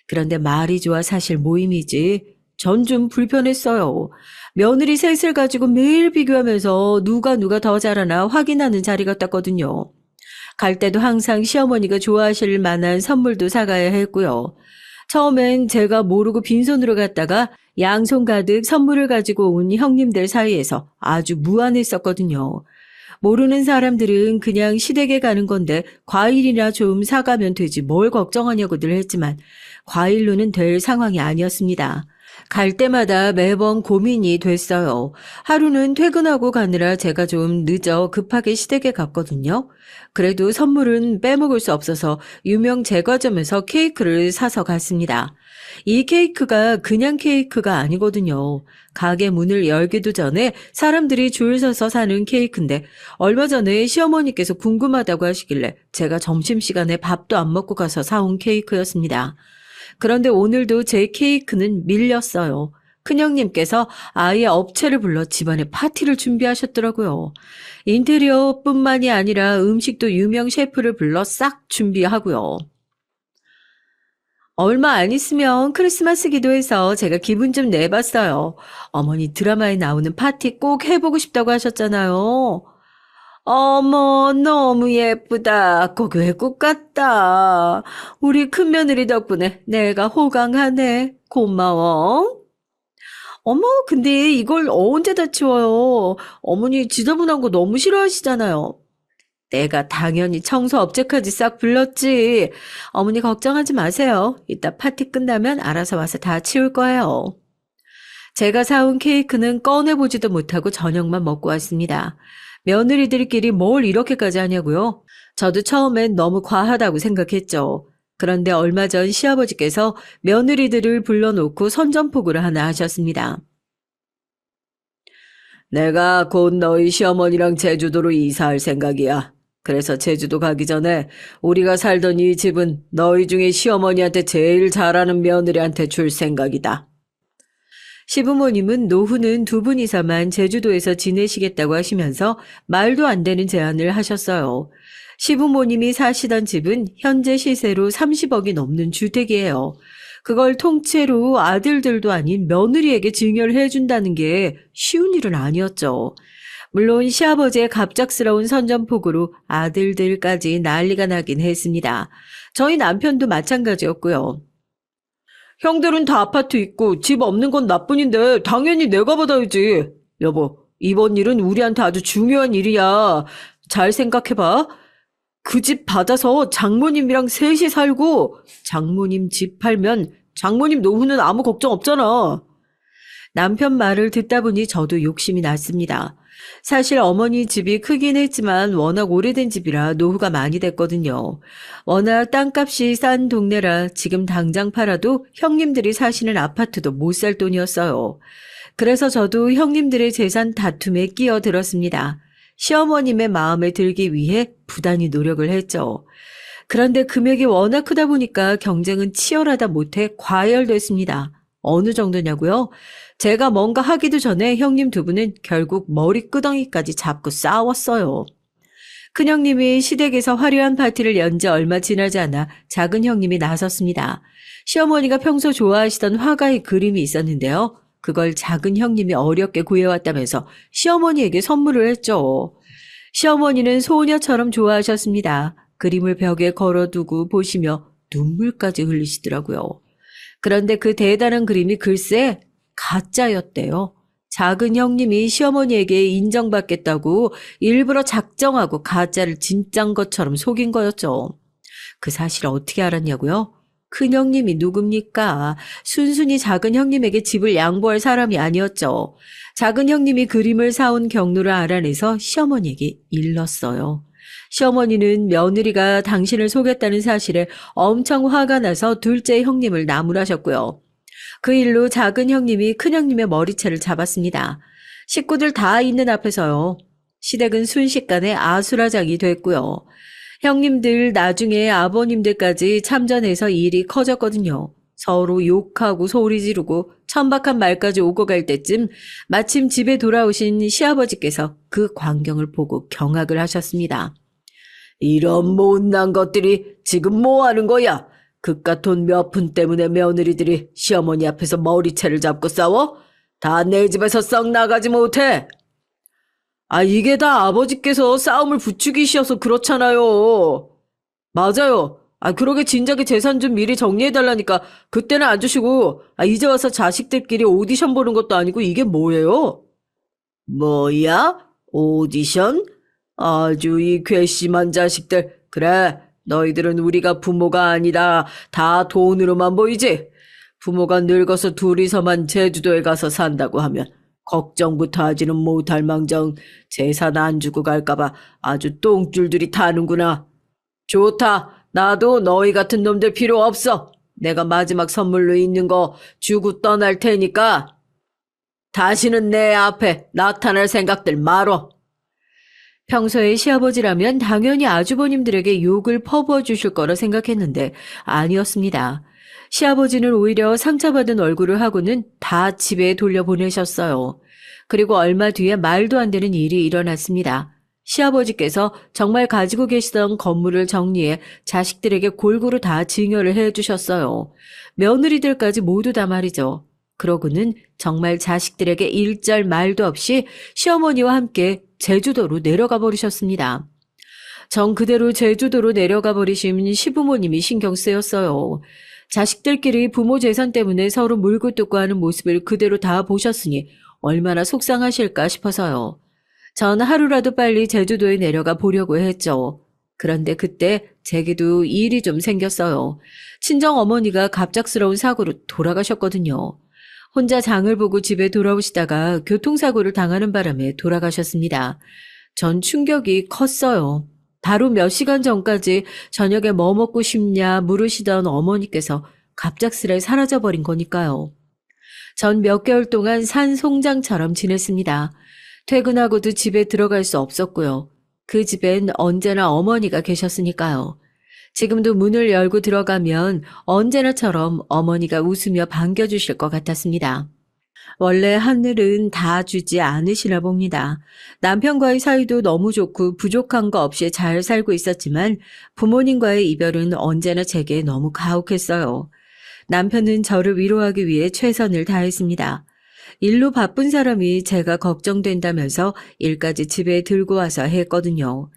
그런데 말이 좋아 사실 모임이지. 전 좀 불편했어요. 며느리 셋을 가지고 매일 비교하면서 누가 더 잘하나 확인하는 자리 같았거든요. 갈 때도 항상 시어머니가 좋아하실 만한 선물도 사가야 했고요. 처음엔 제가 모르고 빈손으로 갔다가 양손 가득 선물을 가지고 온 형님들 사이에서 아주 무안했었거든요. 모르는 사람들은 그냥 시댁에 가는 건데 과일이나 좀 사가면 되지 뭘 걱정하냐고들 했지만 과일로는 될 상황이 아니었습니다. 갈 때마다 매번 고민이 됐어요. 하루는 퇴근하고 가느라 제가 좀 늦어 급하게 시댁에 갔거든요. 그래도 선물은 빼먹을 수 없어서 유명 제과점에서 케이크를 사서 갔습니다. 이 케이크가 그냥 케이크가 아니거든요. 가게 문을 열기도 전에 사람들이 줄 서서 사는 케이크인데 얼마 전에 시어머니께서 궁금하다고 하시길래 제가 점심시간에 밥도 안 먹고 가서 사온 케이크였습니다. 그런데 오늘도 제 케이크는 밀렸어요. 큰형님께서 아예 업체를 불러 집안에 파티를 준비하셨더라고요. 인테리어뿐만이 아니라 음식도 유명 셰프를 불러 싹 준비하고요. 얼마 안 있으면 크리스마스기도 해서 제가 기분 좀 내봤어요. 어머니 드라마에 나오는 파티 꼭 해보고 싶다고 하셨잖아요. 어머, 너무 예쁘다. 꼭 외국 같다. 우리 큰며느리 덕분에 내가 호강하네. 고마워. 어머, 근데 이걸 언제 다 치워요? 어머니 지저분한 거 너무 싫어하시잖아요. 내가 당연히 청소 업체까지 싹 불렀지. 어머니 걱정하지 마세요. 이따 파티 끝나면 알아서 와서 다 치울 거예요. 제가 사온 케이크는 꺼내보지도 못하고 저녁만 먹고 왔습니다. 며느리들끼리 뭘 이렇게까지 하냐고요? 저도 처음엔 너무 과하다고 생각했죠. 그런데 얼마 전 시아버지께서 며느리들을 불러놓고 선전포고를 하나 하셨습니다. 내가 곧 너희 시어머니랑 제주도로 이사할 생각이야. 그래서 제주도 가기 전에 우리가 살던 이 집은 너희 중에 시어머니한테 제일 잘하는 며느리한테 줄 생각이다. 시부모님은 노후는 두 분이서만 제주도에서 지내시겠다고 하시면서 말도 안 되는 제안을 하셨어요. 시부모님이 사시던 집은 현재 시세로 30억이 넘는 주택이에요. 그걸 통째로 아들들도 아닌 며느리에게 증여를 해준다는 게 쉬운 일은 아니었죠. 물론 시아버지의 갑작스러운 선전포고로 아들들까지 난리가 나긴 했습니다. 저희 남편도 마찬가지였고요. 형들은 다 아파트 있고 집 없는 건 나뿐인데 당연히 내가 받아야지. 여보, 이번 일은 우리한테 아주 중요한 일이야. 잘 생각해봐. 그 집 받아서 장모님이랑 셋이 살고 장모님 집 팔면 장모님 노후는 아무 걱정 없잖아. 남편 말을 듣다 보니 저도 욕심이 났습니다. 사실 어머니 집이 크긴 했지만 워낙 오래된 집이라 노후가 많이 됐거든요. 워낙 땅값이 싼 동네라 지금 당장 팔아도 형님들이 사시는 아파트도 못 살 돈이었어요. 그래서 저도 형님들의 재산 다툼에 끼어들었습니다. 시어머님의 마음에 들기 위해 부단히 노력을 했죠. 그런데 금액이 워낙 크다 보니까 경쟁은 치열하다 못해 과열됐습니다. 어느 정도냐고요? 제가 뭔가 하기도 전에 형님 두 분은 결국 머리끄덩이까지 잡고 싸웠어요. 큰형님이 시댁에서 화려한 파티를 연 지 얼마 지나지 않아 작은 형님이 나섰습니다. 시어머니가 평소 좋아하시던 화가의 그림이 있었는데요. 그걸 작은 형님이 어렵게 구해왔다면서 시어머니에게 선물을 했죠. 시어머니는 소녀처럼 좋아하셨습니다. 그림을 벽에 걸어두고 보시며 눈물까지 흘리시더라고요. 그런데 그 대단한 그림이 글쎄 가짜였대요. 작은 형님이 시어머니에게 인정받겠다고 일부러 작정하고 가짜를 진짠 것처럼 속인 거였죠. 그 사실을 어떻게 알았냐고요? 큰 형님이 누굽니까? 순순히 작은 형님에게 집을 양보할 사람이 아니었죠. 작은 형님이 그림을 사온 경로를 알아내서 시어머니에게 일렀어요. 시어머니는 며느리가 당신을 속였다는 사실에 엄청 화가 나서 둘째 형님을 나무라셨고요. 그 일로 작은 형님이 큰 형님의 머리채를 잡았습니다. 식구들 다 있는 앞에서요. 시댁은 순식간에 아수라장이 됐고요. 형님들 나중에 아버님들까지 참전해서 일이 커졌거든요. 서로 욕하고 소리 지르고 천박한 말까지 오고 갈 때쯤 마침 집에 돌아오신 시아버지께서 그 광경을 보고 경악을 하셨습니다. 이런 못난 것들이 지금 뭐 하는 거야? 그깟 돈 몇 푼 때문에 며느리들이 시어머니 앞에서 머리채를 잡고 싸워? 다 내 집에서 썩 나가지 못해. 이게 다 아버지께서 싸움을 부추기셔서 그렇잖아요. 맞아요. 그러게 진작에 재산 좀 미리 정리해달라니까 그때는 안 주시고 이제 와서 자식들끼리 오디션 보는 것도 아니고 이게 뭐예요? 뭐야? 오디션? 아주 이 괘씸한 자식들. 그래, 너희들은 우리가 부모가 아니라 다 돈으로만 보이지? 부모가 늙어서 둘이서만 제주도에 가서 산다고 하면 걱정부터 하지는 못할 망정 재산 안 주고 갈까봐 아주 똥줄들이 타는구나. 좋다. 나도 너희 같은 놈들 필요 없어. 내가 마지막 선물로 있는 거 주고 떠날 테니까 다시는 내 앞에 나타날 생각들 말어. 평소에 시아버지라면 당연히 아주버님들에게 욕을 퍼부어 주실 거라 생각했는데 아니었습니다. 시아버지는 오히려 상처받은 얼굴을 하고는 다 집에 돌려보내셨어요. 그리고 얼마 뒤에 말도 안 되는 일이 일어났습니다. 시아버지께서 정말 가지고 계시던 건물을 정리해 자식들에게 골고루 다 증여를 해주셨어요. 며느리들까지 모두 다 말이죠. 그러고는 정말 자식들에게 일절 말도 없이 시어머니와 함께 제주도로 내려가 버리셨습니다. 정 그대로 제주도로 내려가 버리신 시부모님이 신경 쓰였어요. 자식들끼리 부모 재산 때문에 서로 물고 뜯고 하는 모습을 그대로 다 보셨으니 얼마나 속상하실까 싶어서요. 전 하루라도 빨리 제주도에 내려가 보려고 했죠. 그런데 그때 제게도 일이 좀 생겼어요. 친정 어머니가 갑작스러운 사고로 돌아가셨거든요. 혼자 장을 보고 집에 돌아오시다가 교통사고를 당하는 바람에 돌아가셨습니다. 전 충격이 컸어요. 바로 몇 시간 전까지 저녁에 뭐 먹고 싶냐 물으시던 어머니께서 갑작스레 사라져버린 거니까요. 전 몇 개월 동안 산 송장처럼 지냈습니다. 퇴근하고도 집에 들어갈 수 없었고요. 그 집엔 언제나 어머니가 계셨으니까요. 지금도 문을 열고 들어가면 언제나처럼 어머니가 웃으며 반겨주실 것 같았습니다. 원래 하늘은 다 주지 않으시나 봅니다. 남편과의 사이도 너무 좋고 부족한 거 없이 잘 살고 있었지만 부모님과의 이별은 언제나 제게 너무 가혹했어요. 남편은 저를 위로하기 위해 최선을 다했습니다. 일로 바쁜 사람이 제가 걱정된다면서 일까지 집에 들고 와서 했거든요.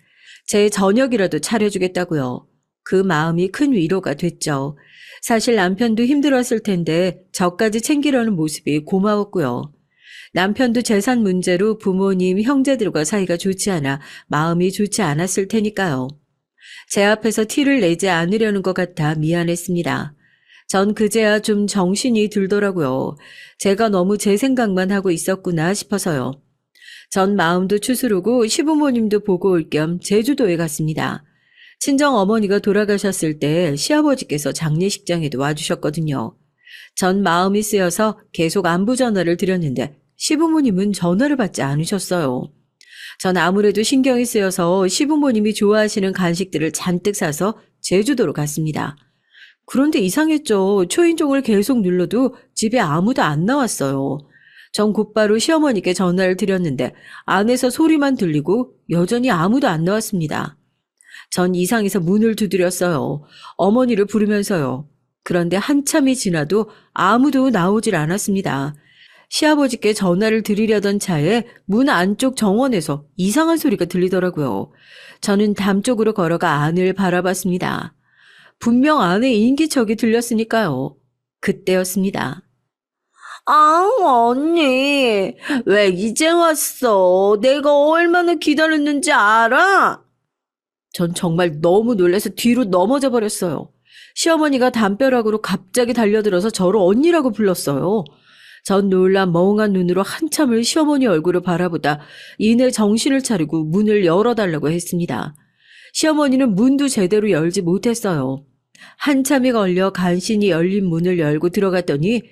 제 저녁이라도 차려주겠다고요. 그 마음이 큰 위로가 됐죠. 사실 남편도 힘들었을 텐데 저까지 챙기려는 모습이 고마웠고요. 남편도 재산 문제로 부모님, 형제들과 사이가 좋지 않아 마음이 좋지 않았을 테니까요. 제 앞에서 티를 내지 않으려는 것 같아 미안했습니다. 전 그제야 좀 정신이 들더라고요. 제가 너무 제 생각만 하고 있었구나 싶어서요. 전 마음도 추스르고 시부모님도 보고 올 겸 제주도에 갔습니다. 친정 어머니가 돌아가셨을 때 시아버지께서 장례식장에도 와주셨거든요. 전 마음이 쓰여서 계속 안부 전화를 드렸는데 시부모님은 전화를 받지 않으셨어요. 전 아무래도 신경이 쓰여서 시부모님이 좋아하시는 간식들을 잔뜩 사서 제주도로 갔습니다. 그런데 이상했죠. 초인종을 계속 눌러도 집에 아무도 안 나왔어요. 전 곧바로 시어머니께 전화를 드렸는데 안에서 소리만 들리고 여전히 아무도 안 나왔습니다. 전 이상해서 문을 두드렸어요. 어머니를 부르면서요. 그런데 한참이 지나도 아무도 나오질 않았습니다. 시아버지께 전화를 드리려던 차에 문 안쪽 정원에서 이상한 소리가 들리더라고요. 저는 담 쪽으로 걸어가 안을 바라봤습니다. 분명 안에 인기척이 들렸으니까요. 그때였습니다. 아, 언니, 왜 이제 왔어? 내가 얼마나 기다렸는지 알아? 전 정말 너무 놀라서 뒤로 넘어져 버렸어요. 시어머니가 담벼락으로 갑자기 달려들어서 저를 언니라고 불렀어요. 전 놀라 멍한 눈으로 한참을 시어머니 얼굴을 바라보다 이내 정신을 차리고 문을 열어달라고 했습니다. 시어머니는 문도 제대로 열지 못했어요. 한참이 걸려 간신히 열린 문을 열고 들어갔더니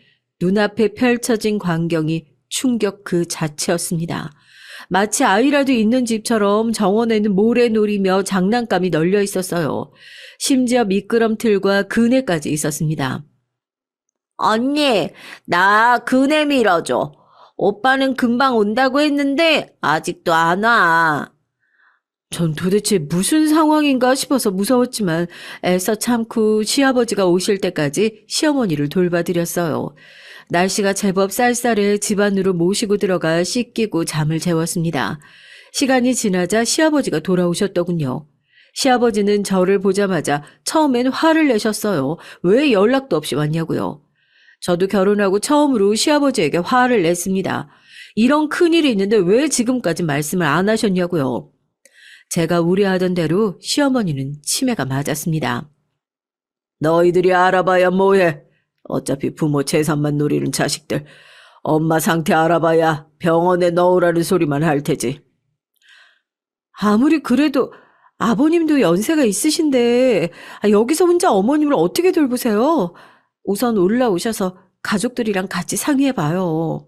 눈앞에 펼쳐진 광경이 충격 그 자체였습니다. 마치 아이라도 있는 집처럼 정원에는 모래놀이며 장난감이 널려 있었어요. 심지어 미끄럼틀과 그네까지 있었습니다. 언니, 나 그네 밀어줘. 오빠는 금방 온다고 했는데 아직도 안 와. 전 도대체 무슨 상황인가 싶어서 무서웠지만 애써 참고 시아버지가 오실 때까지 시어머니를 돌봐드렸어요. 날씨가 제법 쌀쌀해 집 안으로 모시고 들어가 씻기고 잠을 재웠습니다. 시간이 지나자 시아버지가 돌아오셨더군요. 시아버지는 저를 보자마자 처음엔 화를 내셨어요. 왜 연락도 없이 왔냐고요. 저도 결혼하고 처음으로 시아버지에게 화를 냈습니다. 이런 큰일이 있는데 왜 지금까지 말씀을 안 하셨냐고요. 제가 우려하던 대로 시어머니는 치매가 맞았습니다. 너희들이 알아봐야 뭐해. 어차피 부모 재산만 노리는 자식들. 엄마 상태 알아봐야 병원에 넣으라는 소리만 할 테지. 아무리 그래도 아버님도 연세가 있으신데 여기서 혼자 어머님을 어떻게 돌보세요? 우선 올라오셔서 가족들이랑 같이 상의해봐요.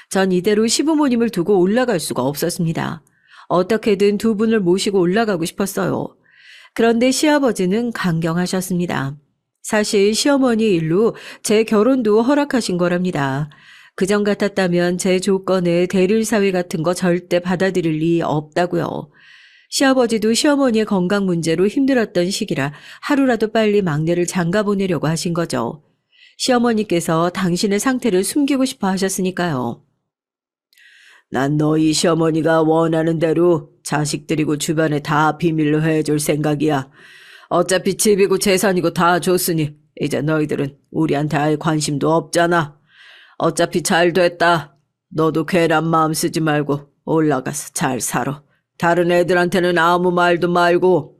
전 이대로 시부모님을 두고 올라갈 수가 없었습니다. 어떻게든 두 분을 모시고 올라가고 싶었어요. 그런데 시아버지는 강경하셨습니다. 사실 시어머니 일로 제 결혼도 허락하신 거랍니다. 그전 같았다면 제 조건에 대릴 사위 같은 거 절대 받아들일 리 없다고요. 시아버지도 시어머니의 건강 문제로 힘들었던 시기라 하루라도 빨리 막내를 장가 보내려고 하신 거죠. 시어머니께서 당신의 상태를 숨기고 싶어 하셨으니까요. 난 너희 시어머니가 원하는 대로 자식들이고 주변에 다 비밀로 해줄 생각이야. 어차피 집이고 재산이고 다 줬으니 이제 너희들은 우리한테 알 관심도 없잖아. 어차피 잘 됐다. 너도 괜한 마음 쓰지 말고 올라가서 잘 살아. 다른 애들한테는 아무 말도 말고.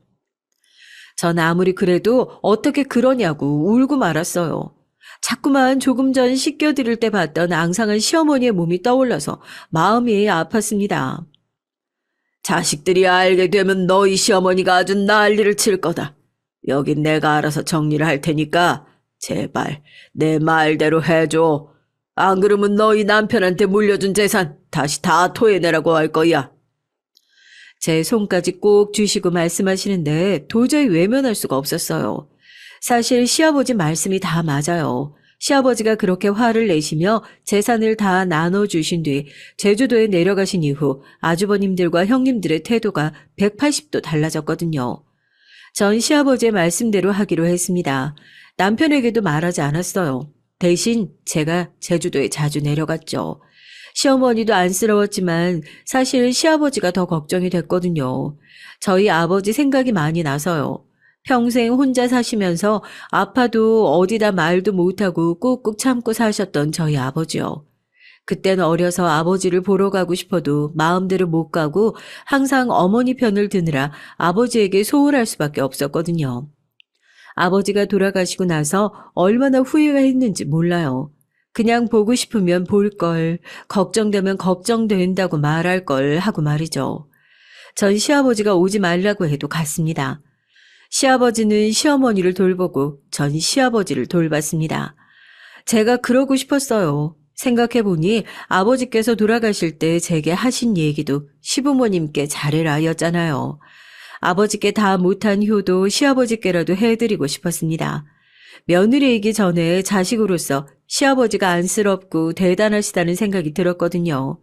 전 아무리 그래도 어떻게 그러냐고 울고 말았어요. 자꾸만 조금 전 씻겨드릴 때 봤던 앙상한 시어머니의 몸이 떠올라서 마음이 아팠습니다. 자식들이 알게 되면 너희 시어머니가 아주 난리를 칠 거다. 여긴 내가 알아서 정리를 할 테니까 제발 내 말대로 해줘. 안 그러면 너희 남편한테 물려준 재산 다시 다 토해내라고 할 거야. 제 손까지 꼭 쥐시고 말씀하시는데 도저히 외면할 수가 없었어요. 사실 시아버지 말씀이 다 맞아요. 시아버지가 그렇게 화를 내시며 재산을 다 나눠주신 뒤 제주도에 내려가신 이후 아주버님들과 형님들의 태도가 180도 달라졌거든요. 전 시아버지의 말씀대로 하기로 했습니다. 남편에게도 말하지 않았어요. 대신 제가 제주도에 자주 내려갔죠. 시어머니도 안쓰러웠지만 사실 시아버지가 더 걱정이 됐거든요. 저희 아버지 생각이 많이 나서요. 평생 혼자 사시면서 아파도 어디다 말도 못하고 꾹꾹 참고 사셨던 저희 아버지요. 그땐 어려서 아버지를 보러 가고 싶어도 마음대로 못 가고 항상 어머니 편을 드느라 아버지에게 소홀할 수밖에 없었거든요. 아버지가 돌아가시고 나서 얼마나 후회가 했는지 몰라요. 그냥 보고 싶으면 볼 걸, 걱정되면 걱정된다고 말할 걸 하고 말이죠. 전 시아버지가 오지 말라고 해도 갔습니다. 시아버지는 시어머니를 돌보고 전 시아버지를 돌봤습니다. 제가 그러고 싶었어요. 생각해보니 아버지께서 돌아가실 때 제게 하신 얘기도 시부모님께 잘해라 였잖아요. 아버지께 다 못한 효도 시아버지께라도 해드리고 싶었습니다. 며느리이기 전에 자식으로서 시아버지가 안쓰럽고 대단하시다는 생각이 들었거든요.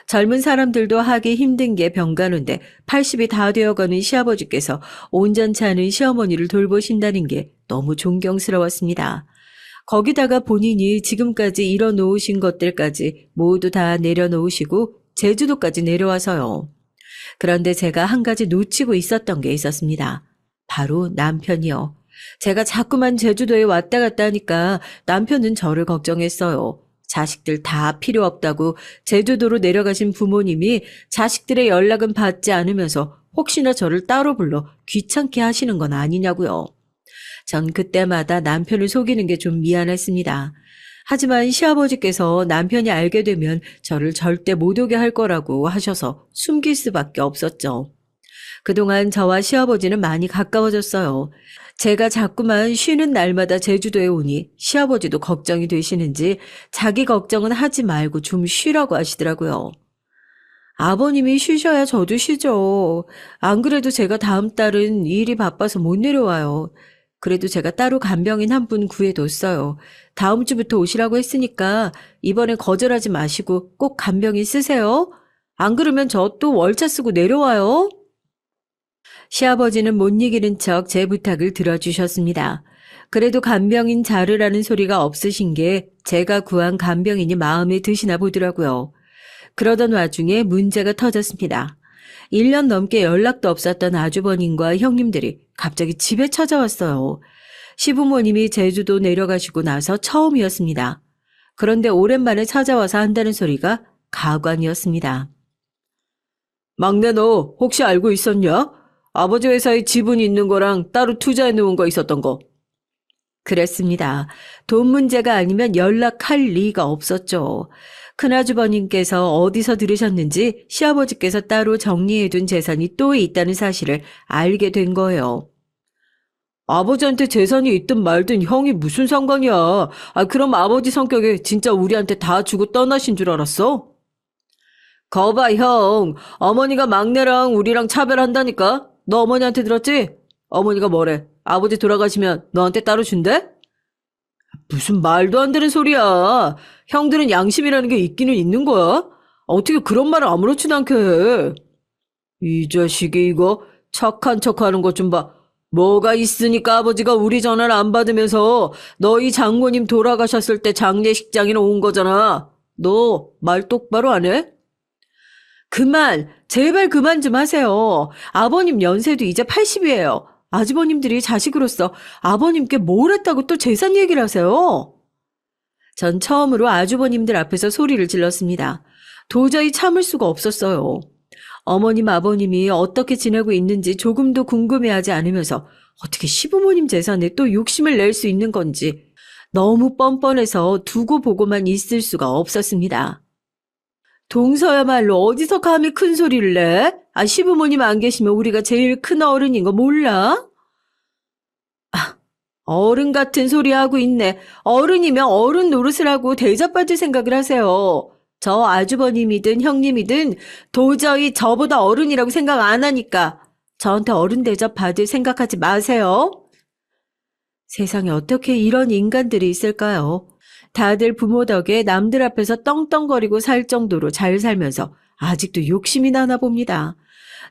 젊은 사람들도 하기 힘든 게 병간호인데 80이 다 되어가는 시아버지께서 온전치 않은 시어머니를 돌보신다는 게 너무 존경스러웠습니다. 거기다가 본인이 지금까지 이뤄놓으신 것들까지 모두 다 내려놓으시고 제주도까지 내려와서요. 그런데 제가 한 가지 놓치고 있었던 게 있었습니다. 바로 남편이요. 제가 자꾸만 제주도에 왔다 갔다 하니까 남편은 저를 걱정했어요. 자식들 다 필요 없다고 제주도로 내려가신 부모님이 자식들의 연락은 받지 않으면서 혹시나 저를 따로 불러 귀찮게 하시는 건 아니냐고요. 전 그때마다 남편을 속이는 게 좀 미안했습니다. 하지만 시아버지께서 남편이 알게 되면 저를 절대 못 오게 할 거라고 하셔서 숨길 수밖에 없었죠. 그동안 저와 시아버지는 많이 가까워졌어요. 제가 자꾸만 쉬는 날마다 제주도에 오니 시아버지도 걱정이 되시는지 자기 걱정은 하지 말고 좀 쉬라고 하시더라고요. 아버님이 쉬셔야 저도 쉬죠. 안 그래도 제가 다음 달은 일이 바빠서 못 내려와요. 그래도 제가 따로 간병인 한 분 구해뒀어요. 다음 주부터 오시라고 했으니까 이번에 거절하지 마시고 꼭 간병인 쓰세요. 안 그러면 저 또 월차 쓰고 내려와요. 시아버지는 못 이기는 척 제 부탁을 들어주셨습니다. 그래도 간병인 자르라는 소리가 없으신 게 제가 구한 간병인이 마음에 드시나 보더라고요. 그러던 와중에 문제가 터졌습니다. 1년 넘게 연락도 없었던 아주버님과 형님들이 갑자기 집에 찾아왔어요. 시부모님이 제주도 내려가시고 나서 처음이었습니다. 그런데 오랜만에 찾아와서 한다는 소리가 가관이었습니다. 막내 너 혹시 알고 있었냐? 아버지 회사에 지분이 있는 거랑 따로 투자해 놓은 거 있었던 거. 그랬습니다. 돈 문제가 아니면 연락할 리가 없었죠. 큰아주버님께서 어디서 들으셨는지 시아버지께서 따로 정리해둔 재산이 또 있다는 사실을 알게 된 거예요. 아버지한테 재산이 있든 말든 형이 무슨 상관이야. 그럼 아버지 성격에 진짜 우리한테 다 주고 떠나신 줄 알았어? 거봐 형, 어머니가 막내랑 우리랑 차별한다니까? 너 어머니한테 들었지? 어머니가 뭐래? 아버지 돌아가시면 너한테 따로 준대? 무슨 말도 안 되는 소리야. 형들은 양심이라는 게 있기는 있는 거야? 어떻게 그런 말을 아무렇지도 않게 해? 이 자식이 이거 착한 척하는 것 좀 봐. 뭐가 있으니까 아버지가 우리 전화를 안 받으면서 너희 장모님 돌아가셨을 때 장례식장이나 온 거잖아. 너 말 똑바로 안 해? 그만, 제발 그만 좀 하세요. 아버님 연세도 이제 80이에요. 아주버님들이 자식으로서 아버님께 뭘 했다고 또 재산 얘기를 하세요? 전 처음으로 아주버님들 앞에서 소리를 질렀습니다. 도저히 참을 수가 없었어요. 어머님, 아버님이 어떻게 지내고 있는지 조금도 궁금해하지 않으면서 어떻게 시부모님 재산에 또 욕심을 낼 수 있는 건지 너무 뻔뻔해서 두고 보고만 있을 수가 없었습니다. 동서야말로 어디서 감히 큰 소리를 내? 시부모님 안 계시면 우리가 제일 큰 어른인 거 몰라? 어른 같은 소리 하고 있네. 어른이면 어른 노릇을 하고 대접받을 생각을 하세요. 저 아주버님이든 형님이든 도저히 저보다 어른이라고 생각 안 하니까 저한테 어른 대접 받을 생각하지 마세요. 세상에 어떻게 이런 인간들이 있을까요? 다들 부모 덕에 남들 앞에서 떵떵거리고 살 정도로 잘 살면서 아직도 욕심이 나나 봅니다.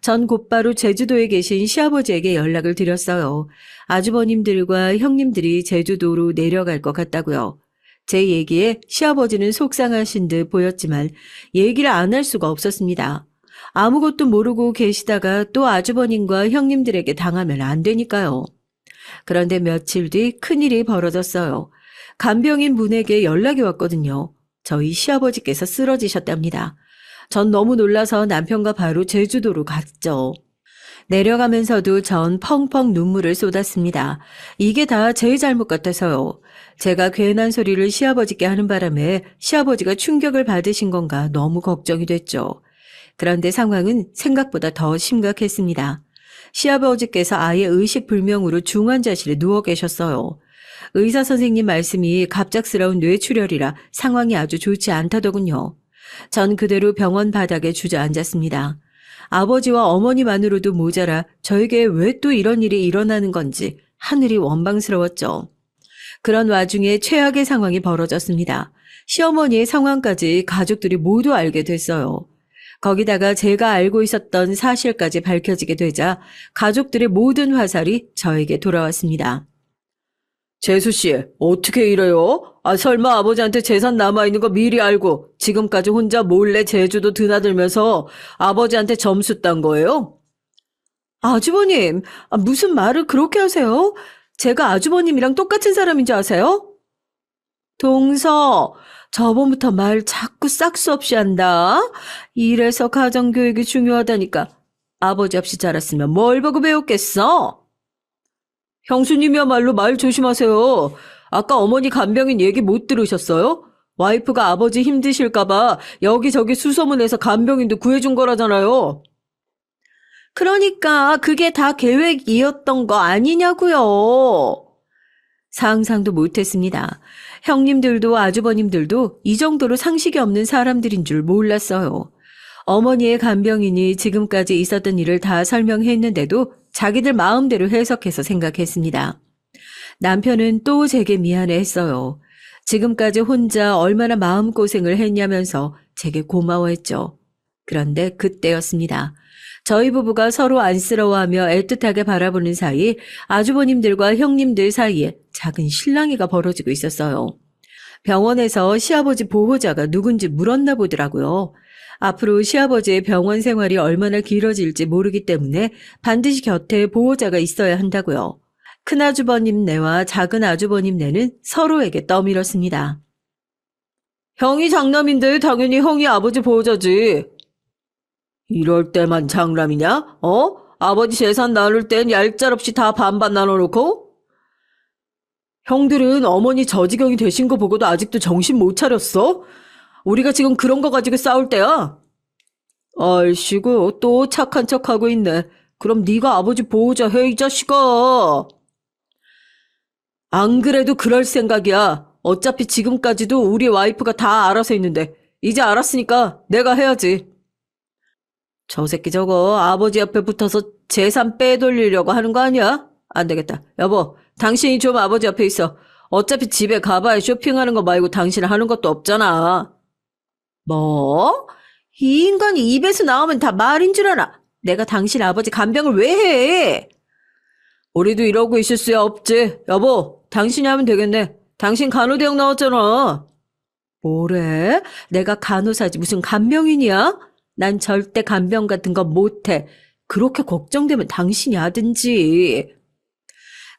전 곧바로 제주도에 계신 시아버지에게 연락을 드렸어요. 아주버님들과 형님들이 제주도로 내려갈 것 같다고요. 제 얘기에 시아버지는 속상하신 듯 보였지만 얘기를 안 할 수가 없었습니다. 아무것도 모르고 계시다가 또 아주버님과 형님들에게 당하면 안 되니까요. 그런데 며칠 뒤 큰일이 벌어졌어요. 간병인 분에게 연락이 왔거든요. 저희 시아버지께서 쓰러지셨답니다. 전 너무 놀라서 남편과 바로 제주도로 갔죠. 내려가면서도 전 펑펑 눈물을 쏟았습니다. 이게 다 제 잘못 같아서요. 제가 괜한 소리를 시아버지께 하는 바람에 시아버지가 충격을 받으신 건가 너무 걱정이 됐죠. 그런데 상황은 생각보다 더 심각했습니다. 시아버지께서 아예 의식불명으로 중환자실에 누워 계셨어요. 의사 선생님 말씀이 갑작스러운 뇌출혈이라 상황이 아주 좋지 않다더군요. 전 그대로 병원 바닥에 주저앉았습니다. 아버지와 어머니만으로도 모자라 저에게 왜 또 이런 일이 일어나는 건지 하늘이 원망스러웠죠. 그런 와중에 최악의 상황이 벌어졌습니다. 시어머니의 상황까지 가족들이 모두 알게 됐어요. 거기다가 제가 알고 있었던 사실까지 밝혀지게 되자 가족들의 모든 화살이 저에게 돌아왔습니다. 재수 씨, 어떻게 이래요? 설마 아버지한테 재산 남아있는 거 미리 알고 지금까지 혼자 몰래 제주도 드나들면서 아버지한테 점수 딴 거예요? 아주버님, 무슨 말을 그렇게 하세요? 제가 아주버님이랑 똑같은 사람인 줄 아세요? 동서, 저번부터 말 자꾸 싹수 없이 한다. 이래서 가정교육이 중요하다니까. 아버지 없이 자랐으면 뭘 보고 배웠겠어? 형수님이야말로 말 조심하세요. 아까 어머니 간병인 얘기 못 들으셨어요? 와이프가 아버지 힘드실까봐 여기저기 수소문해서 간병인도 구해준 거라잖아요. 그러니까 그게 다 계획이었던 거 아니냐고요. 상상도 못했습니다. 형님들도 아주버님들도 이 정도로 상식이 없는 사람들인 줄 몰랐어요. 어머니의 간병인이 지금까지 있었던 일을 다 설명했는데도 자기들 마음대로 해석해서 생각했습니다. 남편은 또 제게 미안해했어요. 지금까지 혼자 얼마나 마음고생을 했냐면서 제게 고마워했죠. 그런데 그때였습니다. 저희 부부가 서로 안쓰러워하며 애틋하게 바라보는 사이 아주버님들과 형님들 사이에 작은 실랑이가 벌어지고 있었어요. 병원에서 시아버지 보호자가 누군지 물었나 보더라고요. 앞으로 시아버지의 병원 생활이 얼마나 길어질지 모르기 때문에 반드시 곁에 보호자가 있어야 한다고요. 큰아주버님네와 작은아주버님네는 서로에게 떠밀었습니다. 형이 장남인데 당연히 형이 아버지 보호자지. 이럴 때만 장남이냐? 아버지 재산 나눌 땐 얄짤없이 다 반반 나눠놓고? 형들은 어머니 저지경이 되신 거 보고도 아직도 정신 못 차렸어? 우리가 지금 그런 거 가지고 싸울 때야? 아이씨고 또 착한 척하고 있네. 그럼 네가 아버지 보호자 해, 이 자식아. 안 그래도 그럴 생각이야. 어차피 지금까지도 우리 와이프가 다 알아서 있는데 이제 알았으니까 내가 해야지. 저 새끼 저거 아버지 옆에 붙어서 재산 빼돌리려고 하는 거 아니야? 안 되겠다. 여보, 당신이 좀 아버지 옆에 있어. 어차피 집에 가봐야 쇼핑하는 거 말고 당신 하는 것도 없잖아. 뭐? 이 인간이 입에서 나오면 다 말인 줄 아나? 내가 당신 아버지 간병을 왜 해? 우리도 이러고 있을 수야 없지. 여보, 당신이 하면 되겠네. 당신 간호대학 나왔잖아. 뭐래? 내가 간호사지 무슨 간병인이야? 난 절대 간병 같은 거 못해. 그렇게 걱정되면 당신이 하든지.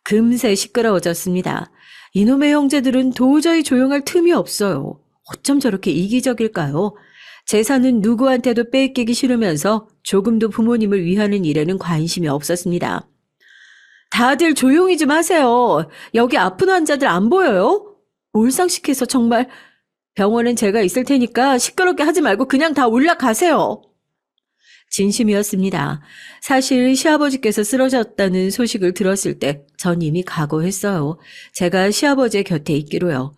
금세 시끄러워졌습니다. 이놈의 형제들은 도저히 조용할 틈이 없어요. 어쩜 저렇게 이기적일까요? 재산은 누구한테도 뺏기기 싫으면서 조금도 부모님을 위하는 일에는 관심이 없었습니다. 다들 조용히 좀 하세요. 여기 아픈 환자들 안 보여요? 몰상식해서 정말. 병원엔 제가 있을 테니까 시끄럽게 하지 말고 그냥 다 올라가세요. 진심이었습니다. 사실 시아버지께서 쓰러졌다는 소식을 들었을 때 전 이미 각오했어요. 제가 시아버지의 곁에 있기로요.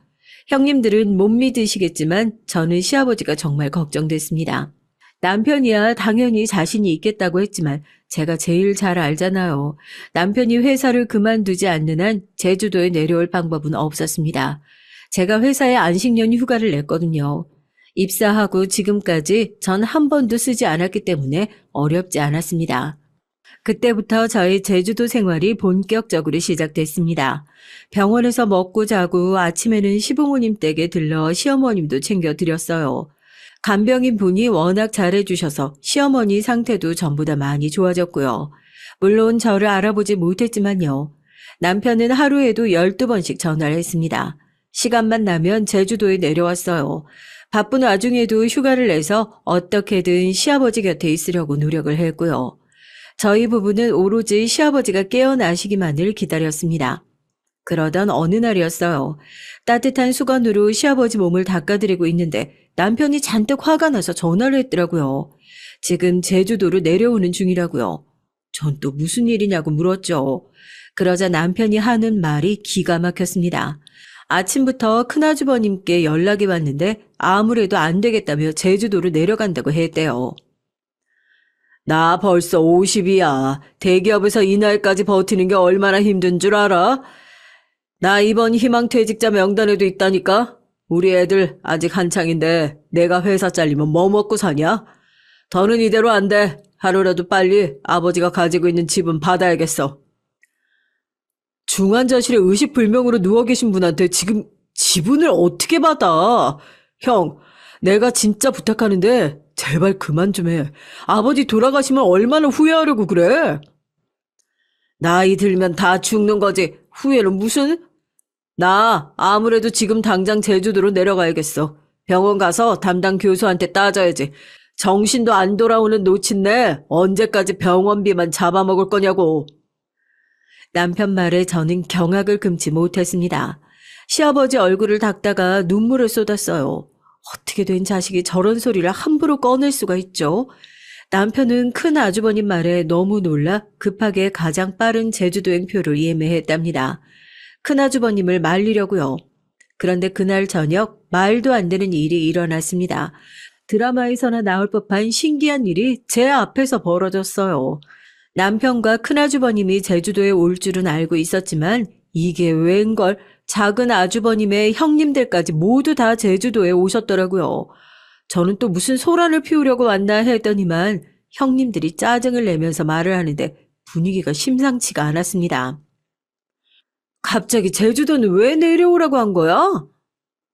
형님들은 못 믿으시겠지만 저는 시아버지가 정말 걱정됐습니다. 남편이야 당연히 자신이 있겠다고 했지만 제가 제일 잘 알잖아요. 남편이 회사를 그만두지 않는 한 제주도에 내려올 방법은 없었습니다. 제가 회사에 안식년 휴가를 냈거든요. 입사하고 지금까지 전 한 번도 쓰지 않았기 때문에 어렵지 않았습니다. 그때부터 저의 제주도 생활이 본격적으로 시작됐습니다. 병원에서 먹고 자고 아침에는 시부모님 댁에 들러 시어머님도 챙겨드렸어요. 간병인 분이 워낙 잘해주셔서 시어머니 상태도 전보다 많이 좋아졌고요. 물론 저를 알아보지 못했지만요. 남편은 하루에도 12번씩 전화를 했습니다. 시간만 나면 제주도에 내려왔어요. 바쁜 와중에도 휴가를 내서 어떻게든 시아버지 곁에 있으려고 노력을 했고요. 저희 부부는 오로지 시아버지가 깨어나시기만을 기다렸습니다. 그러던 어느 날이었어요. 따뜻한 수건으로 시아버지 몸을 닦아드리고 있는데 남편이 잔뜩 화가 나서 전화를 했더라고요. 지금 제주도로 내려오는 중이라고요. 전 또 무슨 일이냐고 물었죠. 그러자 남편이 하는 말이 기가 막혔습니다. 아침부터 큰아주버님께 연락이 왔는데 아무래도 안 되겠다며 제주도로 내려간다고 했대요. 나 벌써 50이야. 대기업에서 이 나이까지 버티는 게 얼마나 힘든 줄 알아? 나 이번 희망퇴직자 명단에도 있다니까? 우리 애들 아직 한창인데 내가 회사 잘리면 뭐 먹고 사냐? 더는 이대로 안 돼. 하루라도 빨리 아버지가 가지고 있는 집은 받아야겠어. 중환자실에 의식불명으로 누워 계신 분한테 지금 지분을 어떻게 받아? 형, 내가 진짜 부탁하는데 제발 그만 좀 해. 아버지 돌아가시면 얼마나 후회하려고 그래? 나이 들면 다 죽는 거지. 후회는 무슨? 나 아무래도 지금 당장 제주도로 내려가야겠어. 병원 가서 담당 교수한테 따져야지. 정신도 안 돌아오는 노친네 언제까지 병원비만 잡아먹을 거냐고. 남편 말에 저는 경악을 금치 못했습니다. 시아버지 얼굴을 닦다가 눈물을 쏟았어요. 어떻게 된 자식이 저런 소리를 함부로 꺼낼 수가 있죠? 남편은 큰 아주버님 말에 너무 놀라 급하게 가장 빠른 제주도행 표를 예매했답니다. 큰 아주버님을 말리려고요. 그런데 그날 저녁 말도 안 되는 일이 일어났습니다. 드라마에서나 나올 법한 신기한 일이 제 앞에서 벌어졌어요. 남편과 큰아주버님이 제주도에 올 줄은 알고 있었지만 이게 웬걸 작은 아주버님의 형님들까지 모두 다 제주도에 오셨더라고요. 저는 또 무슨 소란을 피우려고 왔나 했더니만 형님들이 짜증을 내면서 말을 하는데 분위기가 심상치가 않았습니다. 갑자기 제주도는 왜 내려오라고 한 거야?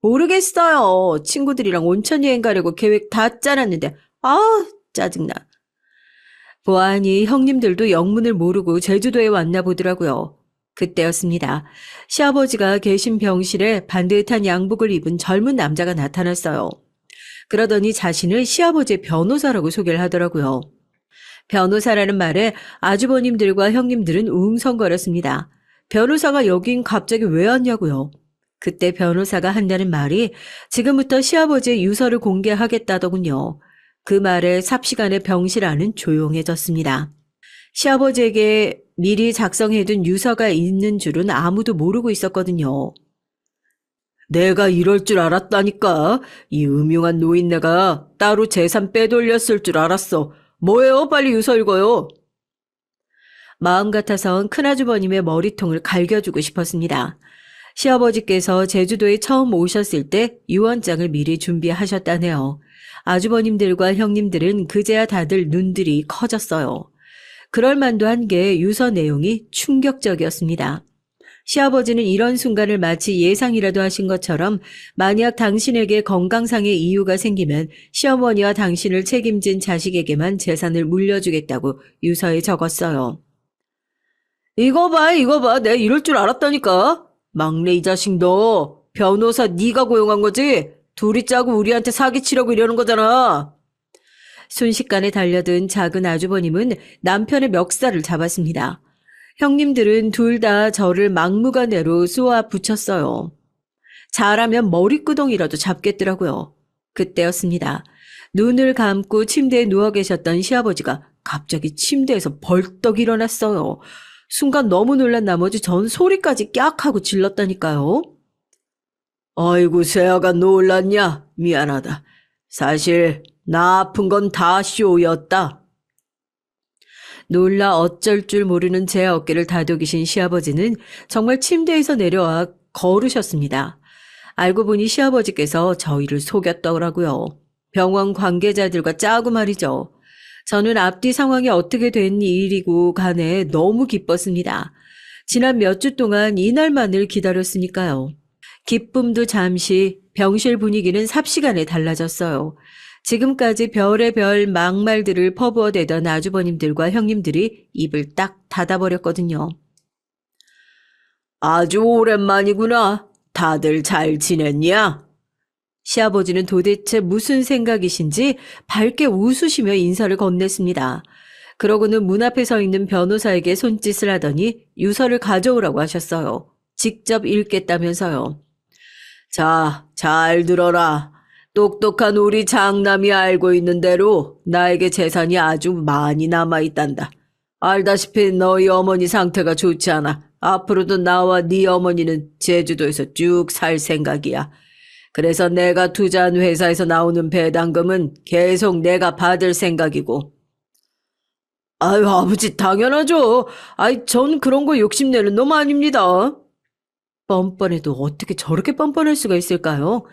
모르겠어요. 친구들이랑 온천 여행 가려고 계획 다 짜놨는데 짜증나. 보아하니 형님들도 영문을 모르고 제주도에 왔나 보더라고요. 그때였습니다. 시아버지가 계신 병실에 반듯한 양복을 입은 젊은 남자가 나타났어요. 그러더니 자신을 시아버지의 변호사라고 소개를 하더라고요. 변호사라는 말에 아주버님들과 형님들은 웅성거렸습니다. 변호사가 여긴 갑자기 왜 왔냐고요. 그때 변호사가 한다는 말이 지금부터 시아버지의 유서를 공개하겠다더군요. 그 말에 삽시간에 병실 안은 조용해졌습니다. 시아버지에게 미리 작성해둔 유서가 있는 줄은 아무도 모르고 있었거든요. 내가 이럴 줄 알았다니까. 이 음흉한 노인네가 따로 재산 빼돌렸을 줄 알았어. 뭐예요? 빨리 유서 읽어요. 마음 같아선 큰아주버님의 머리통을 갈겨주고 싶었습니다. 시아버지께서 제주도에 처음 오셨을 때 유언장을 미리 준비하셨다네요. 아주버님들과 형님들은 그제야 다들 눈들이 커졌어요. 그럴 만도 한 게 유서 내용이 충격적이었습니다. 시아버지는 이런 순간을 마치 예상이라도 하신 것처럼 만약 당신에게 건강상의 이유가 생기면 시어머니와 당신을 책임진 자식에게만 재산을 물려주겠다고 유서에 적었어요. 이거 봐, 이거 봐. 내가 이럴 줄 알았다니까. 막내 이 자식 너 변호사 네가 고용한 거지? 둘이 짜고 우리한테 사기치려고 이러는 거잖아. 순식간에 달려든 작은 아주버님은 남편의 멱살을 잡았습니다. 형님들은 둘 다 저를 막무가내로 쏘아 붙였어요. 잘하면 머리끄덩이라도 잡겠더라고요. 그때였습니다. 눈을 감고 침대에 누워 계셨던 시아버지가 갑자기 침대에서 벌떡 일어났어요. 순간 너무 놀란 나머지 전 소리까지 깍 하고 질렀다니까요. 아이고 새아가 놀랐냐? 미안하다. 사실 나 아픈 건 다 쇼였다. 놀라 어쩔 줄 모르는 제 어깨를 다독이신 시아버지는 정말 침대에서 내려와 걸으셨습니다. 알고 보니 시아버지께서 저희를 속였더라고요. 병원 관계자들과 짜고 말이죠. 저는 앞뒤 상황이 어떻게 된 일이고 간에 너무 기뻤습니다. 지난 몇 주 동안 이날만을 기다렸으니까요. 기쁨도 잠시, 병실 분위기는 삽시간에 달라졌어요. 지금까지 별의 별 막말들을 퍼부어대던 아주버님들과 형님들이 입을 딱 닫아버렸거든요. 아주 오랜만이구나. 다들 잘 지냈냐? 시아버지는 도대체 무슨 생각이신지 밝게 웃으시며 인사를 건넸습니다. 그러고는 문 앞에 서 있는 변호사에게 손짓을 하더니 유서를 가져오라고 하셨어요. 직접 읽겠다면서요. 자, 잘 들어라. 똑똑한 우리 장남이 알고 있는 대로 나에게 재산이 아주 많이 남아있단다. 알다시피 너희 어머니 상태가 좋지 않아. 앞으로도 나와 네 어머니는 제주도에서 쭉 살 생각이야. 그래서 내가 투자한 회사에서 나오는 배당금은 계속 내가 받을 생각이고. 아유, 아버지 당연하죠. 아이, 전 그런 거 욕심내는 놈 아닙니다. 뻔뻔해도 어떻게 저렇게 뻔뻔할 수가 있을까요?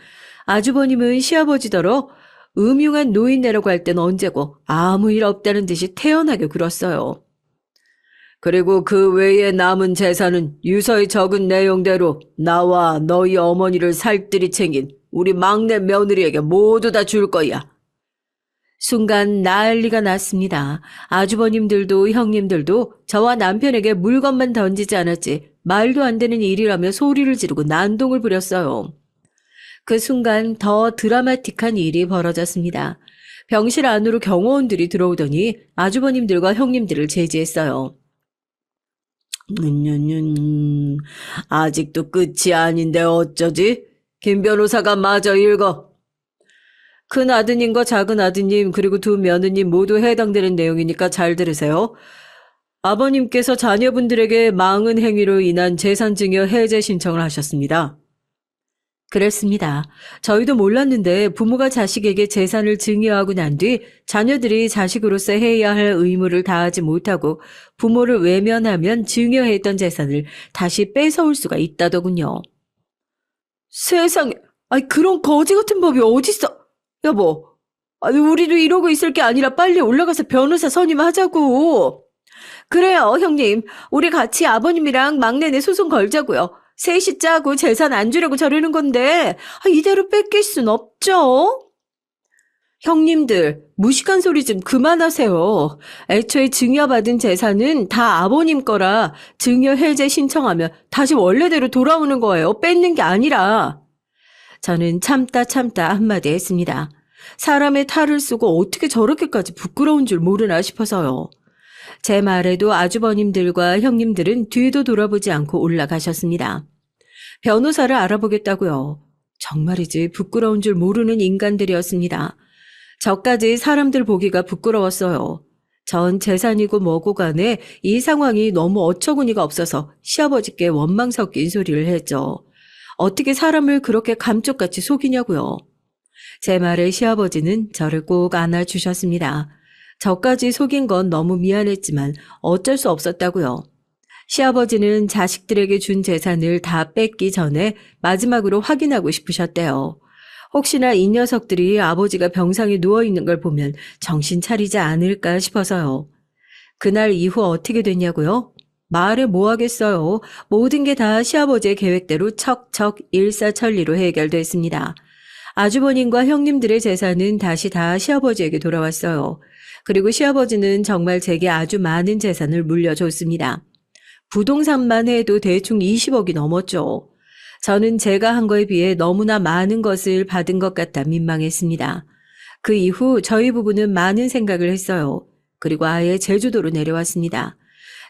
아주버님은 시아버지더러 음흉한 노인네라고 할 땐 언제고 아무 일 없다는 듯이 태연하게 굴었어요. 그리고 그 외에 남은 재산은 유서에 적은 내용대로 나와 너희 어머니를 살뜰히 챙긴 우리 막내 며느리에게 모두 다 줄 거야. 순간 난리가 났습니다. 아주버님들도 형님들도 저와 남편에게 물건만 던지지 않았지 말도 안 되는 일이라며 소리를 지르고 난동을 부렸어요. 그 순간 더 드라마틱한 일이 벌어졌습니다. 병실 안으로 경호원들이 들어오더니 아주버님들과 형님들을 제지했어요. 아직도 끝이 아닌데 어쩌지? 김 변호사가 마저 읽어. 큰 아드님과 작은 아드님 그리고 두 며느님 모두 해당되는 내용이니까 잘 들으세요. 아버님께서 자녀분들에게 망은 행위로 인한 재산증여 해제 신청을 하셨습니다. 그랬습니다. 저희도 몰랐는데 부모가 자식에게 재산을 증여하고 난 뒤 자녀들이 자식으로서 해야 할 의무를 다하지 못하고 부모를 외면하면 증여했던 재산을 다시 뺏어올 수가 있다더군요. 세상에, 아니 그런 거지 같은 법이 어딨어? 여보, 아니 우리도 이러고 있을 게 아니라 빨리 올라가서 변호사 선임하자고. 그래요, 형님. 우리 같이 아버님이랑 막내네 소송 걸자고요. 셋이 짜고 재산 안 주려고 저러는 건데 이대로 뺏길 순 없죠. 형님들, 무식한 소리 좀 그만하세요. 애초에 증여받은 재산은 다 아버님 거라 증여 해제 신청하면 다시 원래대로 돌아오는 거예요. 뺏는 게 아니라. 저는 참다 한마디 했습니다. 사람의 탈을 쓰고 어떻게 저렇게까지 부끄러운 줄 모르나 싶어서요. 제 말에도 아주버님들과 형님들은 뒤도 돌아보지 않고 올라가셨습니다. 변호사를 알아보겠다고요. 정말이지 부끄러운 줄 모르는 인간들이었습니다. 저까지 사람들 보기가 부끄러웠어요. 전 재산이고 뭐고 간에 이 상황이 너무 어처구니가 없어서 시아버지께 원망 섞인 소리를 했죠. 어떻게 사람을 그렇게 감쪽같이 속이냐고요. 제 말에 시아버지는 저를 꼭 안아주셨습니다. 저까지 속인 건 너무 미안했지만 어쩔 수 없었다고요. 시아버지는 자식들에게 준 재산을 다 뺏기 전에 마지막으로 확인하고 싶으셨대요. 혹시나 이 녀석들이 아버지가 병상에 누워있는 걸 보면 정신 차리지 않을까 싶어서요. 그날 이후 어떻게 됐냐고요? 말해 뭐 하겠어요. 모든 게 다 시아버지의 계획대로 척척 일사천리로 해결됐습니다. 아주버님과 형님들의 재산은 다시 다 시아버지에게 돌아왔어요. 그리고 시아버지는 정말 제게 아주 많은 재산을 물려줬습니다. 부동산만 해도 대충 20억이 넘었죠. 저는 제가 한 거에 비해 너무나 많은 것을 받은 것 같아 민망했습니다. 그 이후 저희 부부는 많은 생각을 했어요. 그리고 아예 제주도로 내려왔습니다.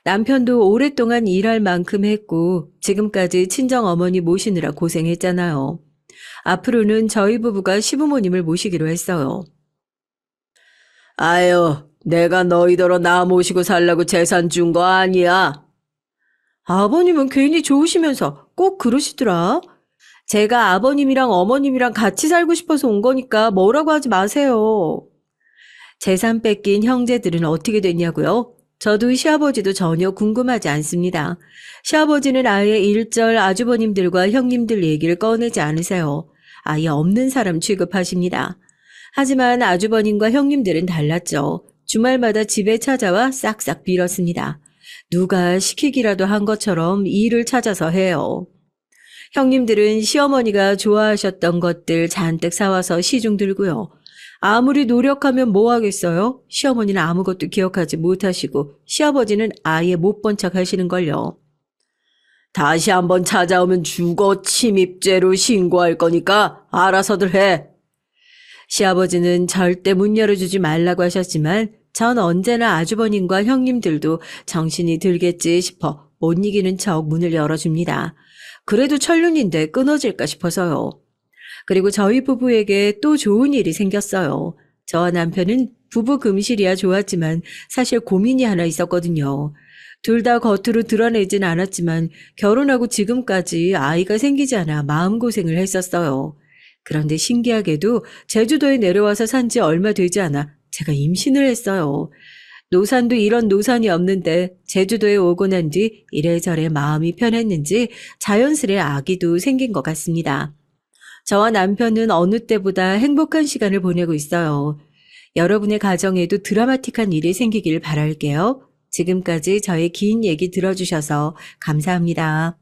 남편도 오랫동안 일할 만큼 했고 지금까지 친정어머니 모시느라 고생했잖아요. 앞으로는 저희 부부가 시부모님을 모시기로 했어요. 아유, 내가 너희더러 나 모시고 살라고 재산 준 거 아니야. 아버님은 괜히 좋으시면서 꼭 그러시더라. 제가 아버님이랑 어머님이랑 같이 살고 싶어서 온 거니까 뭐라고 하지 마세요. 재산 뺏긴 형제들은 어떻게 됐냐고요? 저도 시아버지도 전혀 궁금하지 않습니다. 시아버지는 아예 일절 아주버님들과 형님들 얘기를 꺼내지 않으세요. 아예 없는 사람 취급하십니다. 하지만 아주버님과 형님들은 달랐죠. 주말마다 집에 찾아와 싹싹 빌었습니다. 누가 시키기라도 한 것처럼 일을 찾아서 해요. 형님들은 시어머니가 좋아하셨던 것들 잔뜩 사와서 시중 들고요. 아무리 노력하면 뭐 하겠어요? 시어머니는 아무것도 기억하지 못하시고 시아버지는 아예 못 본 척 하시는걸요. 다시 한번 찾아오면 주거 침입죄로 신고할 거니까 알아서들 해. 시아버지는 절대 문 열어주지 말라고 하셨지만 전 언제나 아주버님과 형님들도 정신이 들겠지 싶어 못 이기는 척 문을 열어줍니다. 그래도 천륜인데 끊어질까 싶어서요. 그리고 저희 부부에게 또 좋은 일이 생겼어요. 저와 남편은 부부 금실이야 좋았지만 사실 고민이 하나 있었거든요. 둘 다 겉으로 드러내진 않았지만 결혼하고 지금까지 아이가 생기지 않아 마음고생을 했었어요. 그런데 신기하게도 제주도에 내려와서 산지 얼마 되지 않아 제가 임신을 했어요. 노산도 이런 노산이 없는데 제주도에 오고 난 뒤 이래저래 마음이 편했는지 자연스레 아기도 생긴 것 같습니다. 저와 남편은 어느 때보다 행복한 시간을 보내고 있어요. 여러분의 가정에도 드라마틱한 일이 생기길 바랄게요. 지금까지 저의 긴 얘기 들어주셔서 감사합니다.